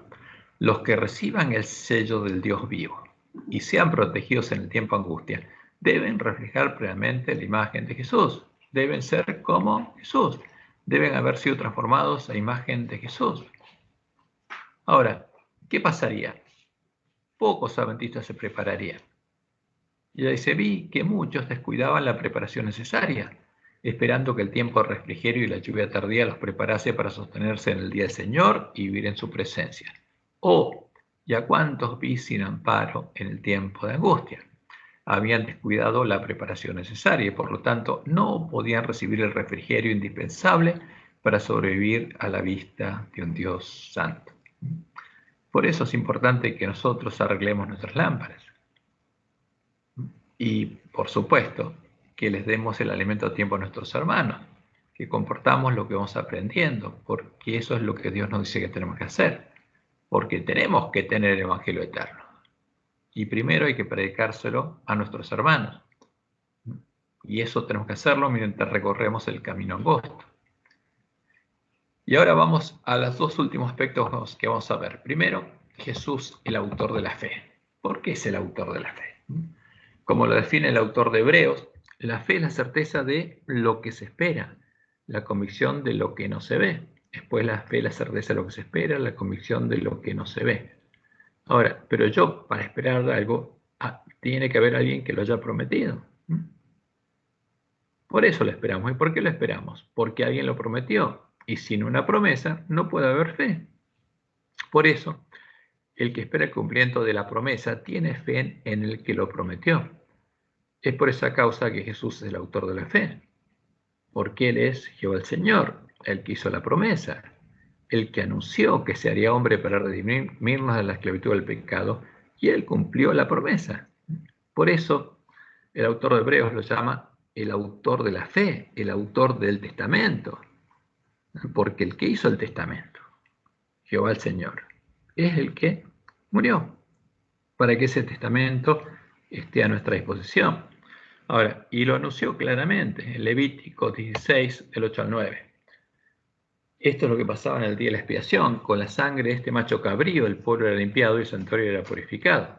[SPEAKER 1] Los que reciban el sello del Dios vivo y sean protegidos en el tiempo de angustia, deben reflejar plenamente la imagen de Jesús. Deben ser como Jesús. Deben haber sido transformados a imagen de Jesús. Ahora, ¿qué pasaría? Pocos adventistas se prepararían. Y ella dice, vi que muchos descuidaban la preparación necesaria, esperando que el tiempo de refrigerio y la lluvia tardía los preparase para sostenerse en el día del Señor y vivir en su presencia. Oh, ¿y a cuántos vi sin amparo en el tiempo de angustia? Habían descuidado la preparación necesaria y por lo tanto no podían recibir el refrigerio indispensable para sobrevivir a la vista de un Dios santo. Por eso es importante que nosotros arreglemos nuestras lámparas. Y, por supuesto, que les demos el alimento a tiempo a nuestros hermanos, que comportamos lo que vamos aprendiendo, porque eso es lo que Dios nos dice que tenemos que hacer. porque tenemos que tener el Evangelio eterno. Y primero hay que predicárselo a nuestros hermanos. Y eso tenemos que hacerlo mientras recorremos el camino angosto. Y ahora vamos a los dos últimos aspectos que vamos a ver. Primero, Jesús, el autor de la fe. ¿Por qué es el autor de la fe? Como lo define el autor de Hebreos, la fe es la certeza de lo que se espera, la convicción de lo que no se ve. Después la fe es la certeza de lo que se espera, la convicción de lo que no se ve. Ahora, pero yo, para esperar algo, tiene que haber alguien que lo haya prometido. Por eso lo esperamos. ¿Y por qué lo esperamos? Porque alguien lo prometió. Y sin una promesa no puede haber fe. Por eso, el que espera el cumplimiento de la promesa tiene fe en el que lo prometió. Es por esa causa que Jesús es el autor de la fe. Porque Él es Jehová el Señor, el que hizo la promesa, el que anunció que se haría hombre para redimirnos de la esclavitud del pecado, y Él cumplió la promesa. Por eso, el autor de Hebreos lo llama el autor de la fe, el autor del testamento. Porque el que hizo el testamento, Jehová el Señor, es el que murió para que ese testamento esté a nuestra disposición. Ahora, y lo anunció claramente en Levítico 16, del 8 al 9. Esto es lo que pasaba en el día de la expiación. Con la sangre de este macho cabrío el pueblo era limpiado y el santuario era purificado.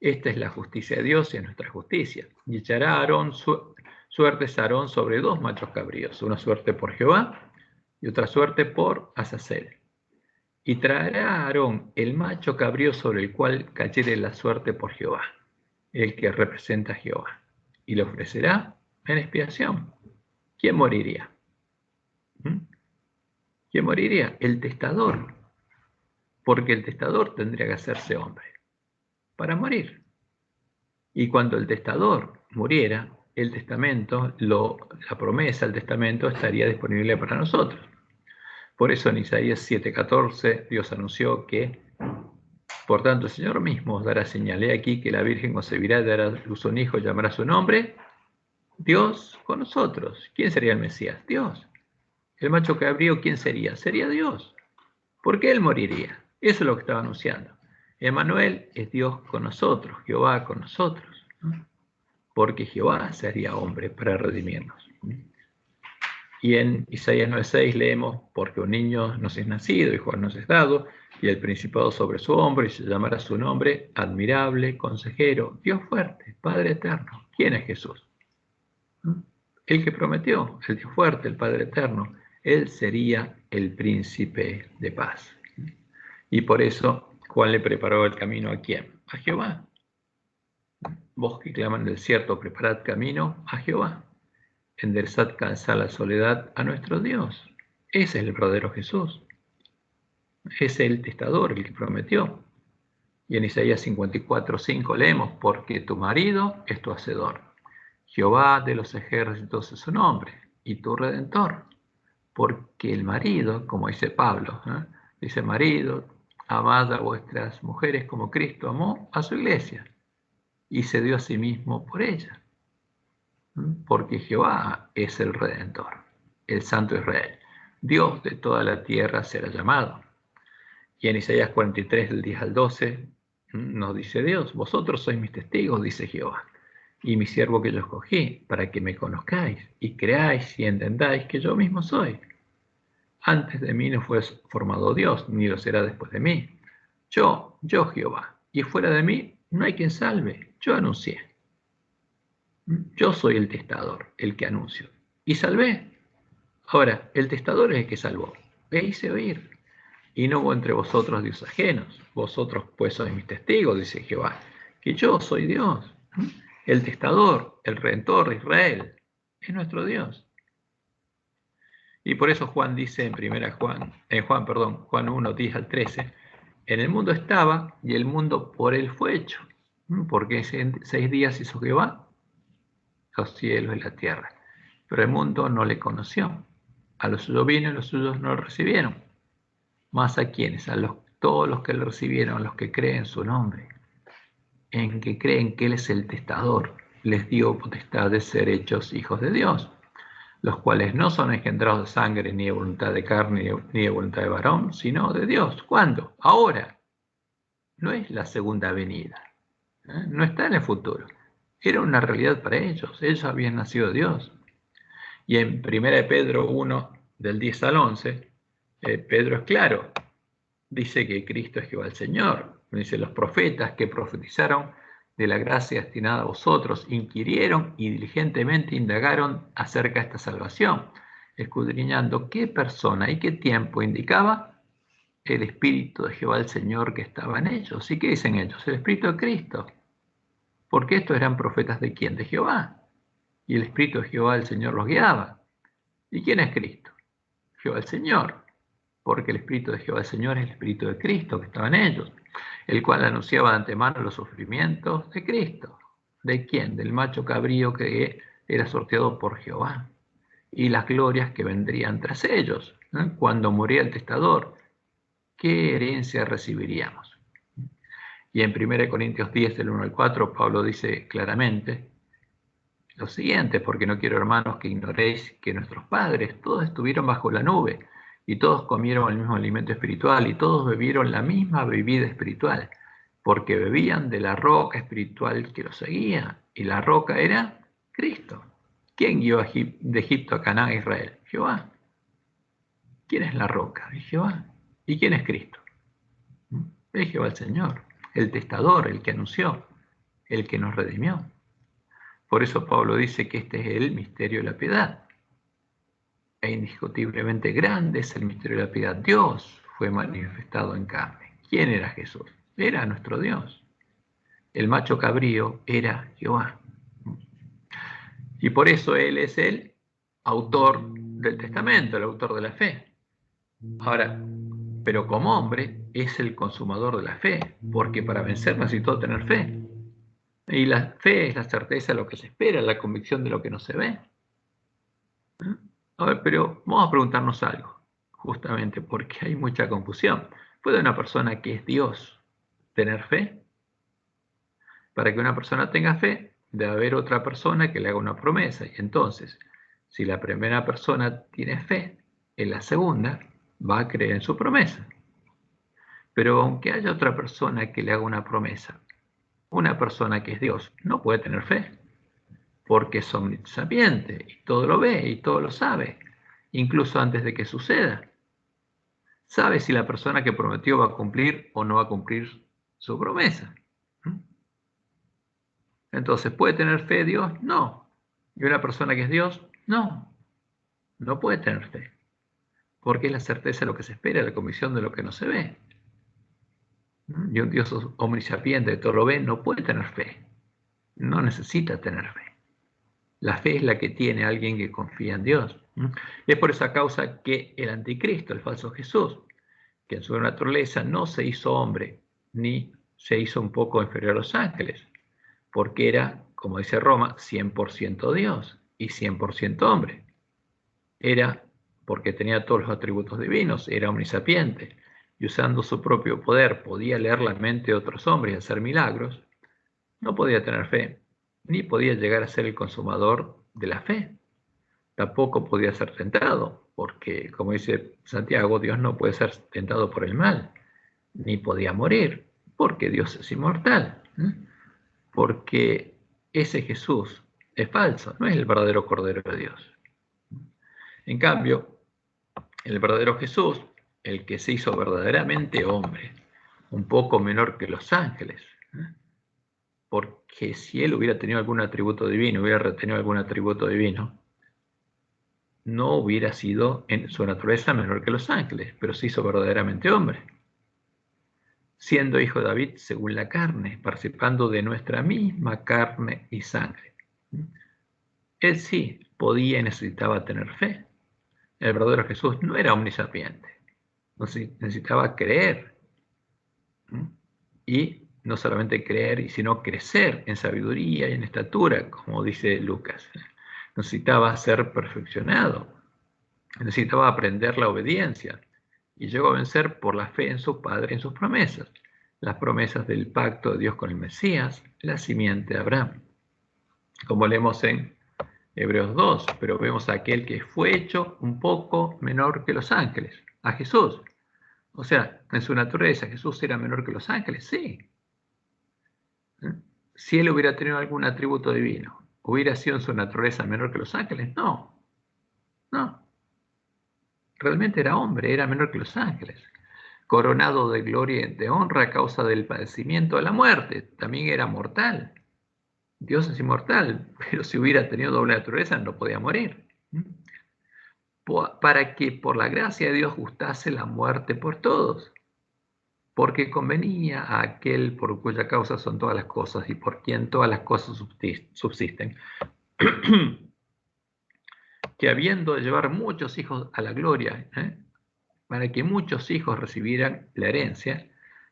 [SPEAKER 1] Esta es la justicia de Dios y es nuestra justicia. Y echará a Aarón suertes a Aarón sobre 2 machos cabríos, una suerte por Jehová y otra suerte por Azazel. Y traerá a Aarón el macho cabrío sobre el cual cayere la suerte por Jehová, el que representa a Jehová, y lo ofrecerá en expiación. ¿Quién moriría? ¿Quién moriría? El testador, porque el testador tendría que hacerse hombre para morir. Y cuando el testador muriera, el testamento, la promesa, el testamento estaría disponible para nosotros. Por eso en Isaías 7:14 Dios anunció que, por tanto, el Señor mismo os dará señal. He aquí que la Virgen concebirá, dará luz a un hijo, llamará su nombre Dios con nosotros. ¿Quién sería el Mesías? Dios. El macho cabrío, ¿quién sería? Sería Dios. ¿Por qué él moriría? Eso es lo que estaba anunciando. Emmanuel es Dios con nosotros, Jehová con nosotros, ¿no? Porque Jehová se haría hombre para redimirnos. Y en Isaías 9:6 leemos, porque un niño nos es nacido, hijo nos es dado, y el principado sobre su hombro, y se llamará su nombre, admirable, consejero, Dios fuerte, Padre eterno. ¿Quién es Jesús? El que prometió, el Dios fuerte, el Padre eterno. Él sería el príncipe de paz. Y por eso, Juan le preparó el camino ¿a quién? A Jehová. Vos que claman del desierto, preparad camino a Jehová. Enderezad, cansad la soledad a nuestro Dios. Ese es el verdadero Jesús. Es el testador, el que prometió. Y en Isaías 54:5 leemos, porque tu marido es tu hacedor. Jehová de los ejércitos es su nombre, y tu redentor. Porque el marido, como dice Pablo, dice marido, amad a vuestras mujeres como Cristo amó a su iglesia, y se dio a sí mismo por ella. Porque Jehová es el Redentor, el Santo Israel. Dios de toda la tierra será llamado. Y en Isaías 43, del 10 al 12, nos dice Dios, vosotros sois mis testigos, dice Jehová, y mi siervo que yo escogí, para que me conozcáis, y creáis y entendáis que yo mismo soy. Antes de mí no fue formado Dios, ni lo será después de mí. Yo Jehová, y fuera de mí no hay quien salve, yo anuncié. Yo soy el testador, el que anuncio. Y salvé. Ahora, el testador es el que salvó. Me hice oír. Y no hubo entre vosotros dioses ajenos. Vosotros pues sois mis testigos, dice Jehová, que yo soy Dios. El testador, el redentor de Israel, es nuestro Dios. Y por eso Juan dice en Juan 1, 10 al 13, en el mundo estaba y el mundo por él fue hecho. Porque en 6 días hizo Jehová los cielos y la tierra. Pero el mundo no le conoció. A los suyos vino y los suyos no lo recibieron. Más a quienes, todos los que lo recibieron, los que creen su nombre, en que creen que Él es el testador, les dio potestad de ser hechos hijos de Dios, los cuales no son engendrados de sangre, ni de voluntad de carne, ni de voluntad de varón, sino de Dios. ¿Cuándo? Ahora, no es la segunda venida, no está en el futuro, era una realidad para ellos, ellos habían nacido de Dios. Y en 1 Pedro 1, del 10 al 11, Pedro es claro, dice que Cristo es Jehová el Señor. Dice, los profetas que profetizaron de la gracia destinada a vosotros inquirieron y diligentemente indagaron acerca de esta salvación, escudriñando qué persona y qué tiempo indicaba el Espíritu de Jehová el Señor que estaba en ellos. ¿Y qué dicen ellos? El Espíritu de Cristo. Porque estos eran profetas de quién? De Jehová. Y el Espíritu de Jehová el Señor los guiaba. ¿Y quién es Cristo? Jehová el Señor. Porque el Espíritu de Jehová el Señor es el Espíritu de Cristo que estaba en ellos, el cual anunciaba de antemano los sufrimientos de Cristo. ¿De quién? Del macho cabrío que era sorteado por Jehová, y las glorias que vendrían tras ellos, ¿no? Cuando moría el testador, ¿qué herencia recibiríamos? Y en 1 Corintios 10, del 1 al 4, Pablo dice claramente lo siguiente: porque no quiero, hermanos, que ignoréis que nuestros padres todos estuvieron bajo la nube, y todos comieron el mismo alimento espiritual, y todos bebieron la misma bebida espiritual, porque bebían de la roca espiritual que los seguía, y la roca era Cristo. ¿Quién guió de Egipto a Canaán a Israel? Jehová. ¿Quién es la roca? Es Jehová. ¿Y quién es Cristo? Es Jehová el Señor, el testador, el que anunció, el que nos redimió. Por eso Pablo dice que este es el misterio de la piedad. E indiscutiblemente grande es el misterio de la piedad. Dios fue manifestado en carne. ¿Quién era Jesús? Era nuestro Dios. El macho cabrío era Jehová. Y por eso Él es el autor del testamento, el autor de la fe. Ahora, pero como hombre es el consumador de la fe, porque para vencer necesitó tener fe. Y la fe es la certeza de lo que se espera, la convicción de lo que no se ve. A ver, pero vamos a preguntarnos algo, justamente porque hay mucha confusión. ¿Puede una persona que es Dios tener fe? Para que una persona tenga fe, debe haber otra persona que le haga una promesa. Y entonces, si la primera persona tiene fe, en la segunda va a creer en su promesa. Pero aunque haya otra persona que le haga una promesa, una persona que es Dios no puede tener fe, porque es omnisapiente y todo lo ve y todo lo sabe, incluso antes de que suceda. Sabe si la persona que prometió va a cumplir o no va a cumplir su promesa. Entonces, ¿puede tener fe Dios? No. ¿Y una persona que es Dios? No. No puede tener fe, porque es la certeza de lo que se espera, la convicción de lo que no se ve. Y un Dios omnisapiente que todo lo ve no puede tener fe. No necesita tener fe. La fe es la que tiene alguien que confía en Dios. Y es por esa causa que el anticristo, el falso Jesús, que en su naturaleza no se hizo hombre, ni se hizo un poco inferior a los ángeles, porque era, como dice Roma, 100% Dios y 100% hombre. Era porque tenía todos los atributos divinos, era omnisapiente, y usando su propio poder podía leer la mente de otros hombres y hacer milagros. No podía tener fe, ni podía llegar a ser el consumador de la fe. Tampoco podía ser tentado, porque, como dice Santiago, Dios no puede ser tentado por el mal, ni podía morir, porque Dios es inmortal, porque ese Jesús es falso, no es el verdadero Cordero de Dios. En cambio, el verdadero Jesús, el que se hizo verdaderamente hombre, un poco menor que los ángeles, porque si él hubiera tenido algún atributo divino, hubiera retenido algún atributo divino, no hubiera sido en su naturaleza menor que los ángeles, pero se hizo verdaderamente hombre, siendo hijo de David según la carne, participando de nuestra misma carne y sangre. Él sí podía y necesitaba tener fe. El verdadero Jesús no era omnisapiente, necesitaba creer. Y no solamente creer, sino crecer en sabiduría y en estatura, como dice Lucas. Necesitaba ser perfeccionado, necesitaba aprender la obediencia, y llegó a vencer por la fe en su Padre, en sus promesas, las promesas del pacto de Dios con el Mesías, la simiente de Abraham. Como leemos en Hebreos 2, pero vemos a aquel que fue hecho un poco menor que los ángeles, a Jesús. O sea, en su naturaleza, ¿Jesús era menor que los ángeles? Sí. Si él hubiera tenido algún atributo divino, ¿hubiera sido en su naturaleza menor que los ángeles? No, no. Realmente era hombre, era menor que los ángeles. Coronado de gloria y de honra a causa del padecimiento de la muerte. También era mortal. Dios es inmortal, pero si hubiera tenido doble naturaleza no podía morir. Para que por la gracia de Dios gustase la muerte por todos. Porque convenía a aquel por cuya causa son todas las cosas y por quien todas las cosas subsisten, que habiendo de llevar muchos hijos a la gloria, para que muchos hijos recibieran la herencia,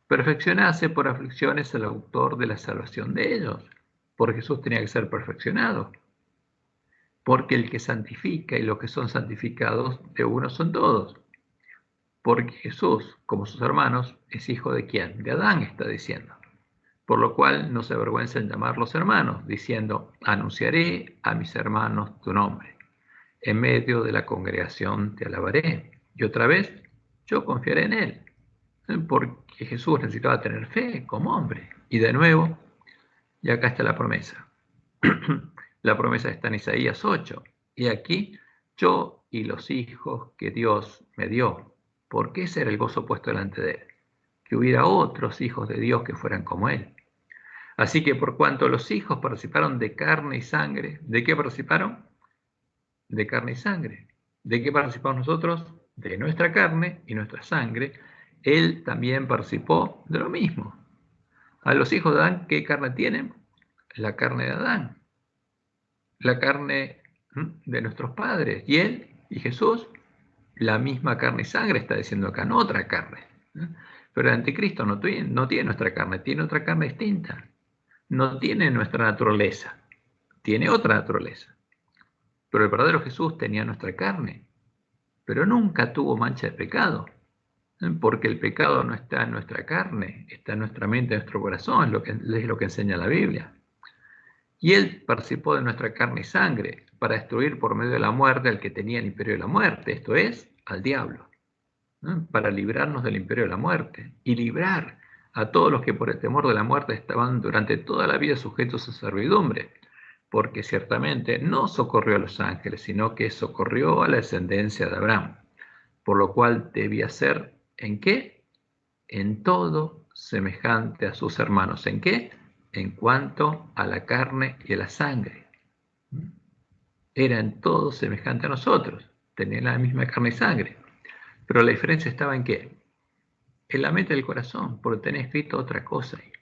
[SPEAKER 1] perfeccionase por aflicciones al autor de la salvación de ellos. Por Jesús tenía que ser perfeccionado. Porque el que santifica y los que son santificados de uno son todos. Porque Jesús, como sus hermanos, es hijo de ¿quién? De Adán, está diciendo. Por lo cual no se avergüenza en llamarlos hermanos, diciendo, anunciaré a mis hermanos tu nombre. En medio de la congregación te alabaré. Y otra vez, yo confiaré en él. Porque Jesús necesitaba tener fe como hombre. Y de nuevo, y acá está la promesa. La promesa está en Isaías 8. Y aquí, yo y los hijos que Dios me dio. Porque ese era el gozo puesto delante de él. Que hubiera otros hijos de Dios que fueran como él. Así que por cuanto los hijos participaron de carne y sangre, ¿de qué participaron? De carne y sangre. ¿De qué participamos nosotros? De nuestra carne y nuestra sangre. Él también participó de lo mismo. A los hijos de Adán, ¿qué carne tienen? La carne de Adán. La carne de nuestros padres. Y él y Jesús, la misma carne y sangre, está diciendo acá, no otra carne. Pero el anticristo no tiene nuestra carne, tiene otra carne distinta. No tiene nuestra naturaleza, tiene otra naturaleza. Pero el verdadero Jesús tenía nuestra carne, pero nunca tuvo mancha de pecado, porque el pecado no está en nuestra carne, está en nuestra mente, en nuestro corazón, es lo que enseña la Biblia. Y él participó de nuestra carne y sangre para destruir por medio de la muerte al que tenía el imperio de la muerte, esto es, al diablo, para librarnos del imperio de la muerte y librar a todos los que por el temor de la muerte estaban durante toda la vida sujetos a servidumbre, porque ciertamente no socorrió a los ángeles, sino que socorrió a la descendencia de Abraham, por lo cual debía ser, ¿en qué? En todo semejante a sus hermanos. ¿En qué? En cuanto a la carne y a la sangre. Era en todo semejante a nosotros, tenía la misma carne y sangre. Pero la diferencia estaba en qué? En la mente del corazón, porque tenía escrito otra cosa ahí.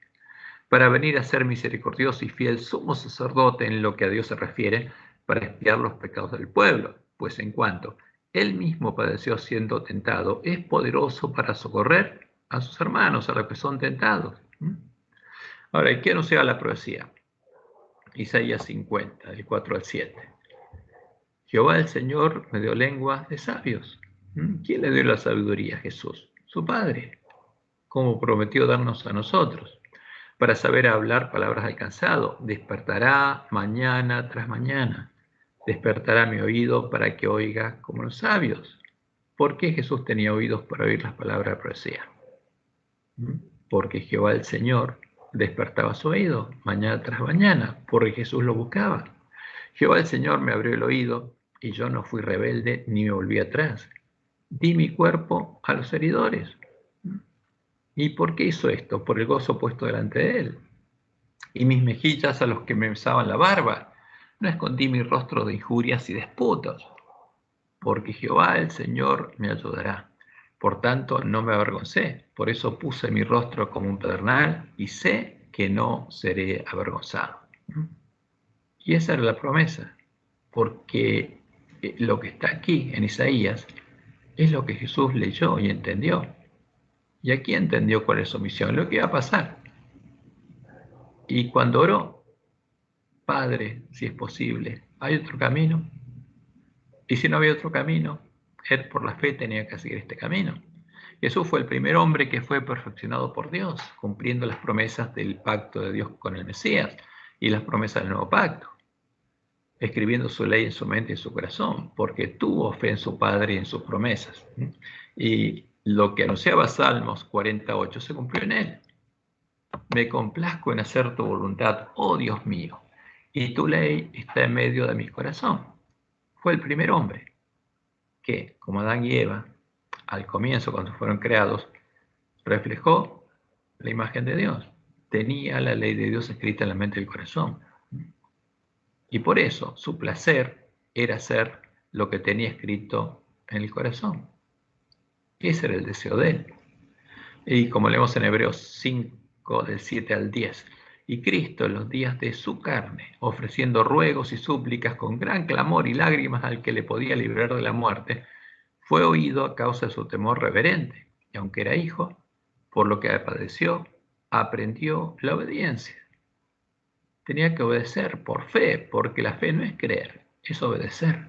[SPEAKER 1] Para venir a ser misericordioso y fiel sumo sacerdote en lo que a Dios se refiere, para expiar los pecados del pueblo, pues en cuanto él mismo padeció siendo tentado, es poderoso para socorrer a sus hermanos, a los que son tentados. Ahora, ¿y qué anunciaba la profecía? Isaías 50, del 4 al 7. Jehová el Señor me dio lengua de sabios. ¿Quién le dio la sabiduría a Jesús? Su Padre, como prometió darnos a nosotros, para saber hablar palabras alcanzado. Despertará mañana tras mañana. Despertará mi oído para que oiga como los sabios. ¿Por qué Jesús tenía oídos para oír las palabras de profecía? Porque Jehová el Señor despertaba su oído mañana tras mañana, porque Jesús lo buscaba. Jehová el Señor me abrió el oído y yo no fui rebelde ni me volví atrás. Di mi cuerpo a los heridores. ¿Y por qué hizo esto? Por el gozo puesto delante de él. Y mis mejillas a los que me besaban la barba. No escondí mi rostro de injurias y disputas, porque Jehová el Señor me ayudará. Por tanto, no me avergoncé. Por eso puse mi rostro como un pedernal y sé que no seré avergonzado. Y esa era la promesa, porque lo que está aquí en Isaías es lo que Jesús leyó y entendió. Y aquí entendió cuál es su misión, lo que iba a pasar. Y cuando oró, Padre, si es posible, ¿hay otro camino? Y si no había otro camino, él por la fe tenía que seguir este camino. Jesús fue el primer hombre que fue perfeccionado por Dios, cumpliendo las promesas del pacto de Dios con el Mesías y las promesas del nuevo pacto, escribiendo su ley en su mente y en su corazón, porque tuvo fe en su Padre y en sus promesas. Y Lo que anunciaba Salmos 48 se cumplió en él. Me complazco en hacer tu voluntad, oh Dios mío, y tu ley está en medio de mi corazón. Fue el primer hombre que, como Adán y Eva, al comienzo cuando fueron creados, reflejó la imagen de Dios. Tenía la ley de Dios escrita en la mente y el corazón. Y por eso su placer era hacer lo que tenía escrito en el corazón. Ese era el deseo de él. Y como leemos en Hebreos 5, del 7 al 10, y Cristo en los días de su carne, ofreciendo ruegos y súplicas con gran clamor y lágrimas al que le podía librar de la muerte, fue oído a causa de su temor reverente, y aunque era hijo, por lo que padeció, aprendió la obediencia. Tenía que obedecer por fe, porque la fe no es creer, es obedecer.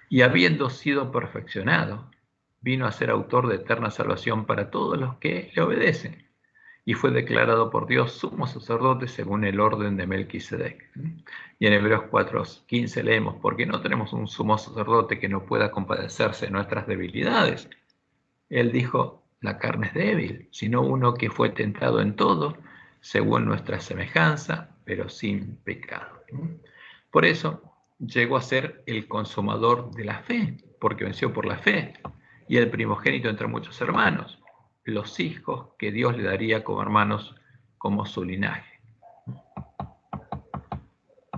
[SPEAKER 1] Y habiendo sido perfeccionado, vino a ser autor de eterna salvación para todos los que le obedecen. Y fue declarado por Dios sumo sacerdote según el orden de Melquisedec. Y en Hebreos 4:15 leemos, porque no tenemos un sumo sacerdote que no pueda compadecerse de nuestras debilidades. Él dijo, la carne es débil, sino uno que fue tentado en todo, según nuestra semejanza, pero sin pecado. Por eso llegó a ser el consumador de la fe, porque venció por la fe, y el primogénito entre muchos hermanos, los hijos que Dios le daría como hermanos, como su linaje.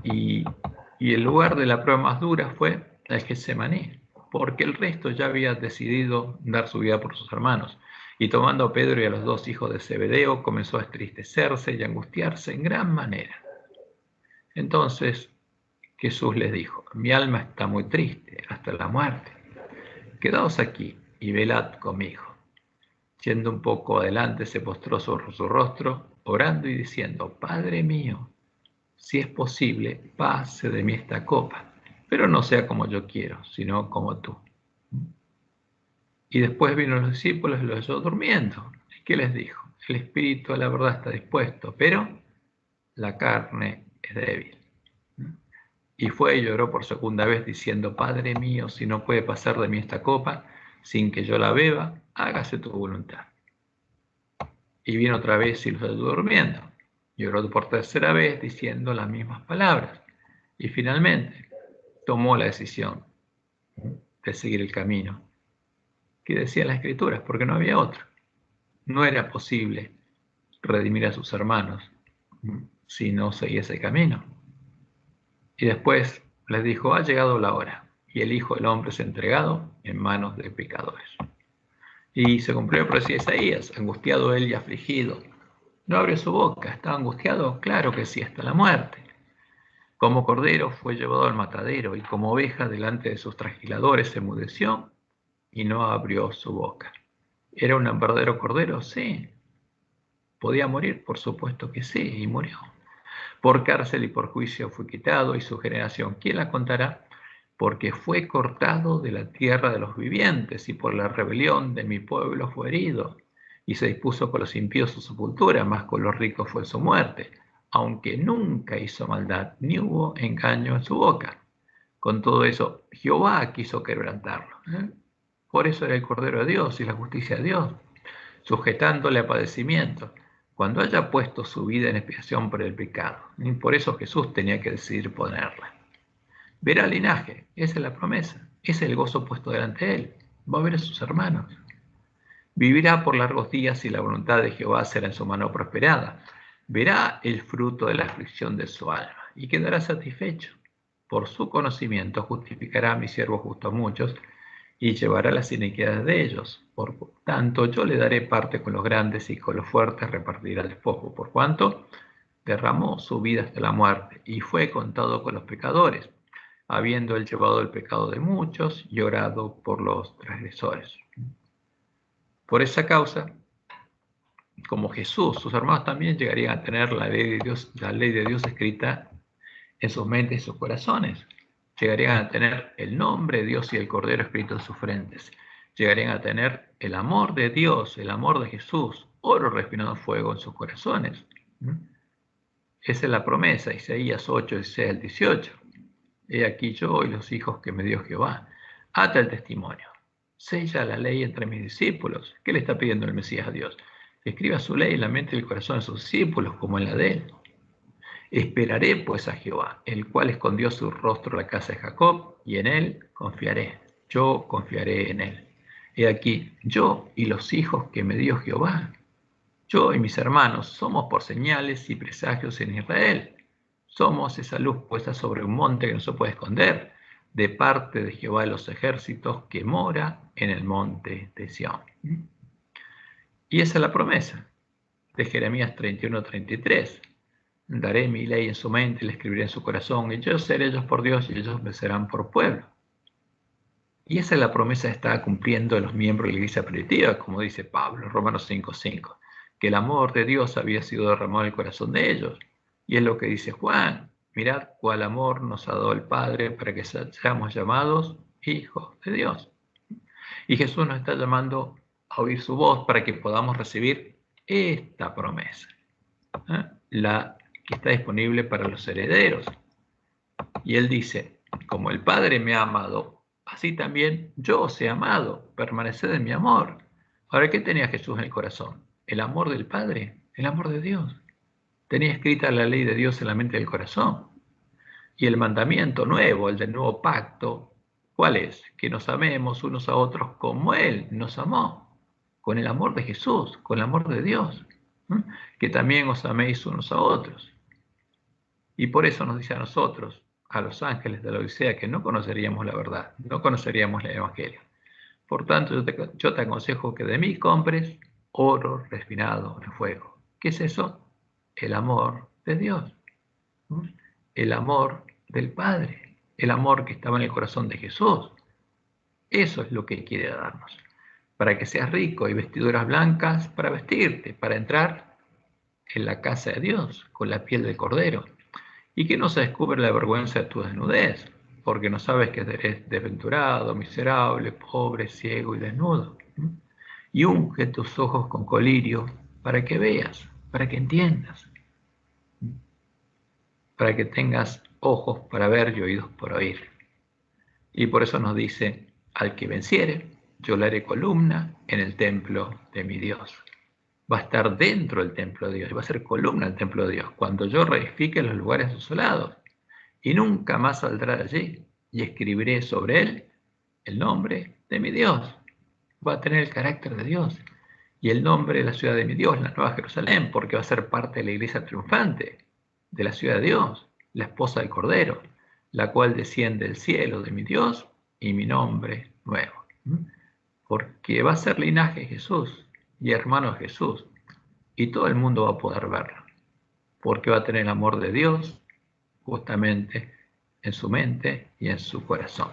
[SPEAKER 1] Y el lugar de la prueba más dura fue el Getsemaní, porque el resto ya había decidido dar su vida por sus hermanos. Y tomando a Pedro y a los dos hijos de Zebedeo, comenzó a entristecerse y angustiarse en gran manera. Entonces Jesús les dijo, mi alma está muy triste hasta la muerte. Quedaos aquí y velad conmigo. Yendo un poco adelante, se postró sobre su rostro, orando y diciendo, Padre mío, si es posible, pase de mí esta copa, pero no sea como yo quiero, sino como tú. Y después vino los discípulos y los halló durmiendo. ¿Y qué les dijo? El espíritu a la verdad está dispuesto, pero la carne es débil. Y fue y lloró por segunda vez diciendo, Padre mío, si no puede pasar de mí esta copa sin que yo la beba, hágase tu voluntad. Y vino otra vez y los halló durmiendo. Lloró por tercera vez diciendo las mismas palabras. Y finalmente tomó la decisión de seguir el camino que decían las Escrituras, porque no había otro. No era posible redimir a sus hermanos si no seguía ese camino. Y después les dijo, ha llegado la hora, y el Hijo del Hombre es entregado en manos de pecadores. Y se cumplió la profecía de Isaías, angustiado él y afligido. No abrió su boca, ¿estaba angustiado? Claro que sí, hasta la muerte. Como cordero fue llevado al matadero, y como oveja delante de sus trasquiladores se enmudeció y no abrió su boca. ¿Era un verdadero cordero? Sí. ¿Podía morir? Por supuesto que sí, y murió. Por cárcel y por juicio fue quitado, y su generación, ¿quién la contará? Porque fue cortado de la tierra de los vivientes, y por la rebelión de mi pueblo fue herido. Y se dispuso con los impíos su sepultura, mas con los ricos fue su muerte, aunque nunca hizo maldad, ni hubo engaño en su boca. Con todo eso, Jehová quiso quebrantarlo. Por eso era el Cordero de Dios y la justicia de Dios, sujetándole a padecimiento, cuando haya puesto su vida en expiación por el pecado. Y por eso Jesús tenía que decidir ponerla. Verá el linaje, esa es la promesa, ese es el gozo puesto delante de él. Va a ver a sus hermanos. Vivirá por largos días y la voluntad de Jehová será en su mano prosperada. Verá el fruto de la aflicción de su alma y quedará satisfecho. Por su conocimiento justificará a mi siervo justo a muchos y llevará las iniquidades de ellos. Por tanto, yo le daré parte con los grandes y con los fuertes repartirá el despojo. Por cuanto derramó su vida hasta la muerte y fue contado con los pecadores, habiendo él llevado el pecado de muchos y orado por los transgresores. Por esa causa, como Jesús, sus hermanos también llegarían a tener la ley de Dios escrita en sus mentes y sus corazones. Llegarían a tener el nombre de Dios y el Cordero escrito en sus frentes. Llegarían a tener el amor de Dios, el amor de Jesús, oro refinado en fuego en sus corazones. Esa es la promesa, Isaías 8, 16 al 18. He aquí yo y los hijos que me dio Jehová. Ata el testimonio. sella la ley entre mis discípulos. ¿Qué le está pidiendo el Mesías a Dios? Que escriba su ley en la mente y el corazón de sus discípulos, como en la de él. Esperaré pues a Jehová, el cual escondió su rostro en la casa de Jacob, y en él confiaré. Yo confiaré en él. He aquí, yo y los hijos que me dio Jehová, yo y mis hermanos, somos por señales y presagios en Israel. Somos esa luz puesta sobre un monte que no se puede esconder, de parte de Jehová de los ejércitos, que mora en el monte de Sión. Y esa es la promesa de Jeremías 31:33. Daré mi ley en su mente y la escribiré en su corazón, y yo seré ellos por Dios y ellos me serán por pueblo. Y esa es la promesa que está cumpliendo los miembros de la iglesia primitiva, como dice Pablo en Romanos 5:5, que el amor de Dios había sido derramado en el corazón de ellos. Y es lo que dice Juan: mirad cuál amor nos ha dado el Padre para que seamos llamados hijos de Dios. Y Jesús nos está llamando a oír su voz para que podamos recibir esta promesa, la que está disponible para los herederos. Y él dice: como el Padre me ha amado, así también yo os he amado, permaneced en mi amor. Ahora, ¿qué tenía Jesús en el corazón? El amor del Padre, el amor de Dios. Tenía escrita la ley de Dios en la mente del corazón. Y el mandamiento nuevo, el del nuevo pacto, ¿cuál es? Que nos amemos unos a otros como Él nos amó, con el amor de Jesús, con el amor de Dios. Que también os améis unos a otros. Y por eso nos dice a nosotros, a los ángeles de la Odisea, que no conoceríamos la verdad, no conoceríamos el Evangelio. Por tanto, yo te aconsejo que de mí compres oro refinado en fuego. ¿Qué es eso? El amor de Dios, el amor del Padre, el amor que estaba en el corazón de Jesús. Eso es lo que quiere darnos, para que seas rico y vestiduras blancas para vestirte, para entrar en la casa de Dios con la piel del Cordero, y que no se descubra la vergüenza de tu desnudez, porque no sabes que eres desventurado, miserable, pobre, ciego y desnudo. Y unge tus ojos con colirio para que veas, para que entiendas, para que tengas ojos para ver y oídos para oír. Y por eso nos dice: al que venciere, yo le haré columna en el templo de mi Dios. Va a estar dentro del templo de Dios, va a ser columna del templo de Dios, cuando yo reedifique los lugares desolados, y nunca más saldrá de allí, y escribiré sobre él el nombre de mi Dios. Va a tener el carácter de Dios, y el nombre de la ciudad de mi Dios, la Nueva Jerusalén, porque va a ser parte de la iglesia triunfante, de la ciudad de Dios, la esposa del Cordero, la cual desciende del cielo de mi Dios, y mi nombre nuevo. Porque va a ser linaje de Jesús, y hermano de Jesús, y todo el mundo va a poder verlo, porque va a tener el amor de Dios justamente en su mente y en su corazón.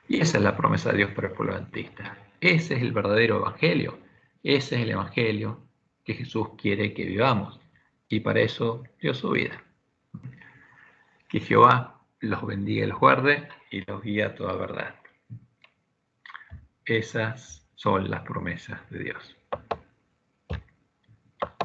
[SPEAKER 1] Y esa es la promesa de Dios para el pueblo adventista. Ese es el verdadero evangelio. Ese es el evangelio que Jesús quiere que vivamos. Y para eso dio su vida. Que Jehová los bendiga y los guarde y los guíe a toda verdad. Esas son las promesas de Dios.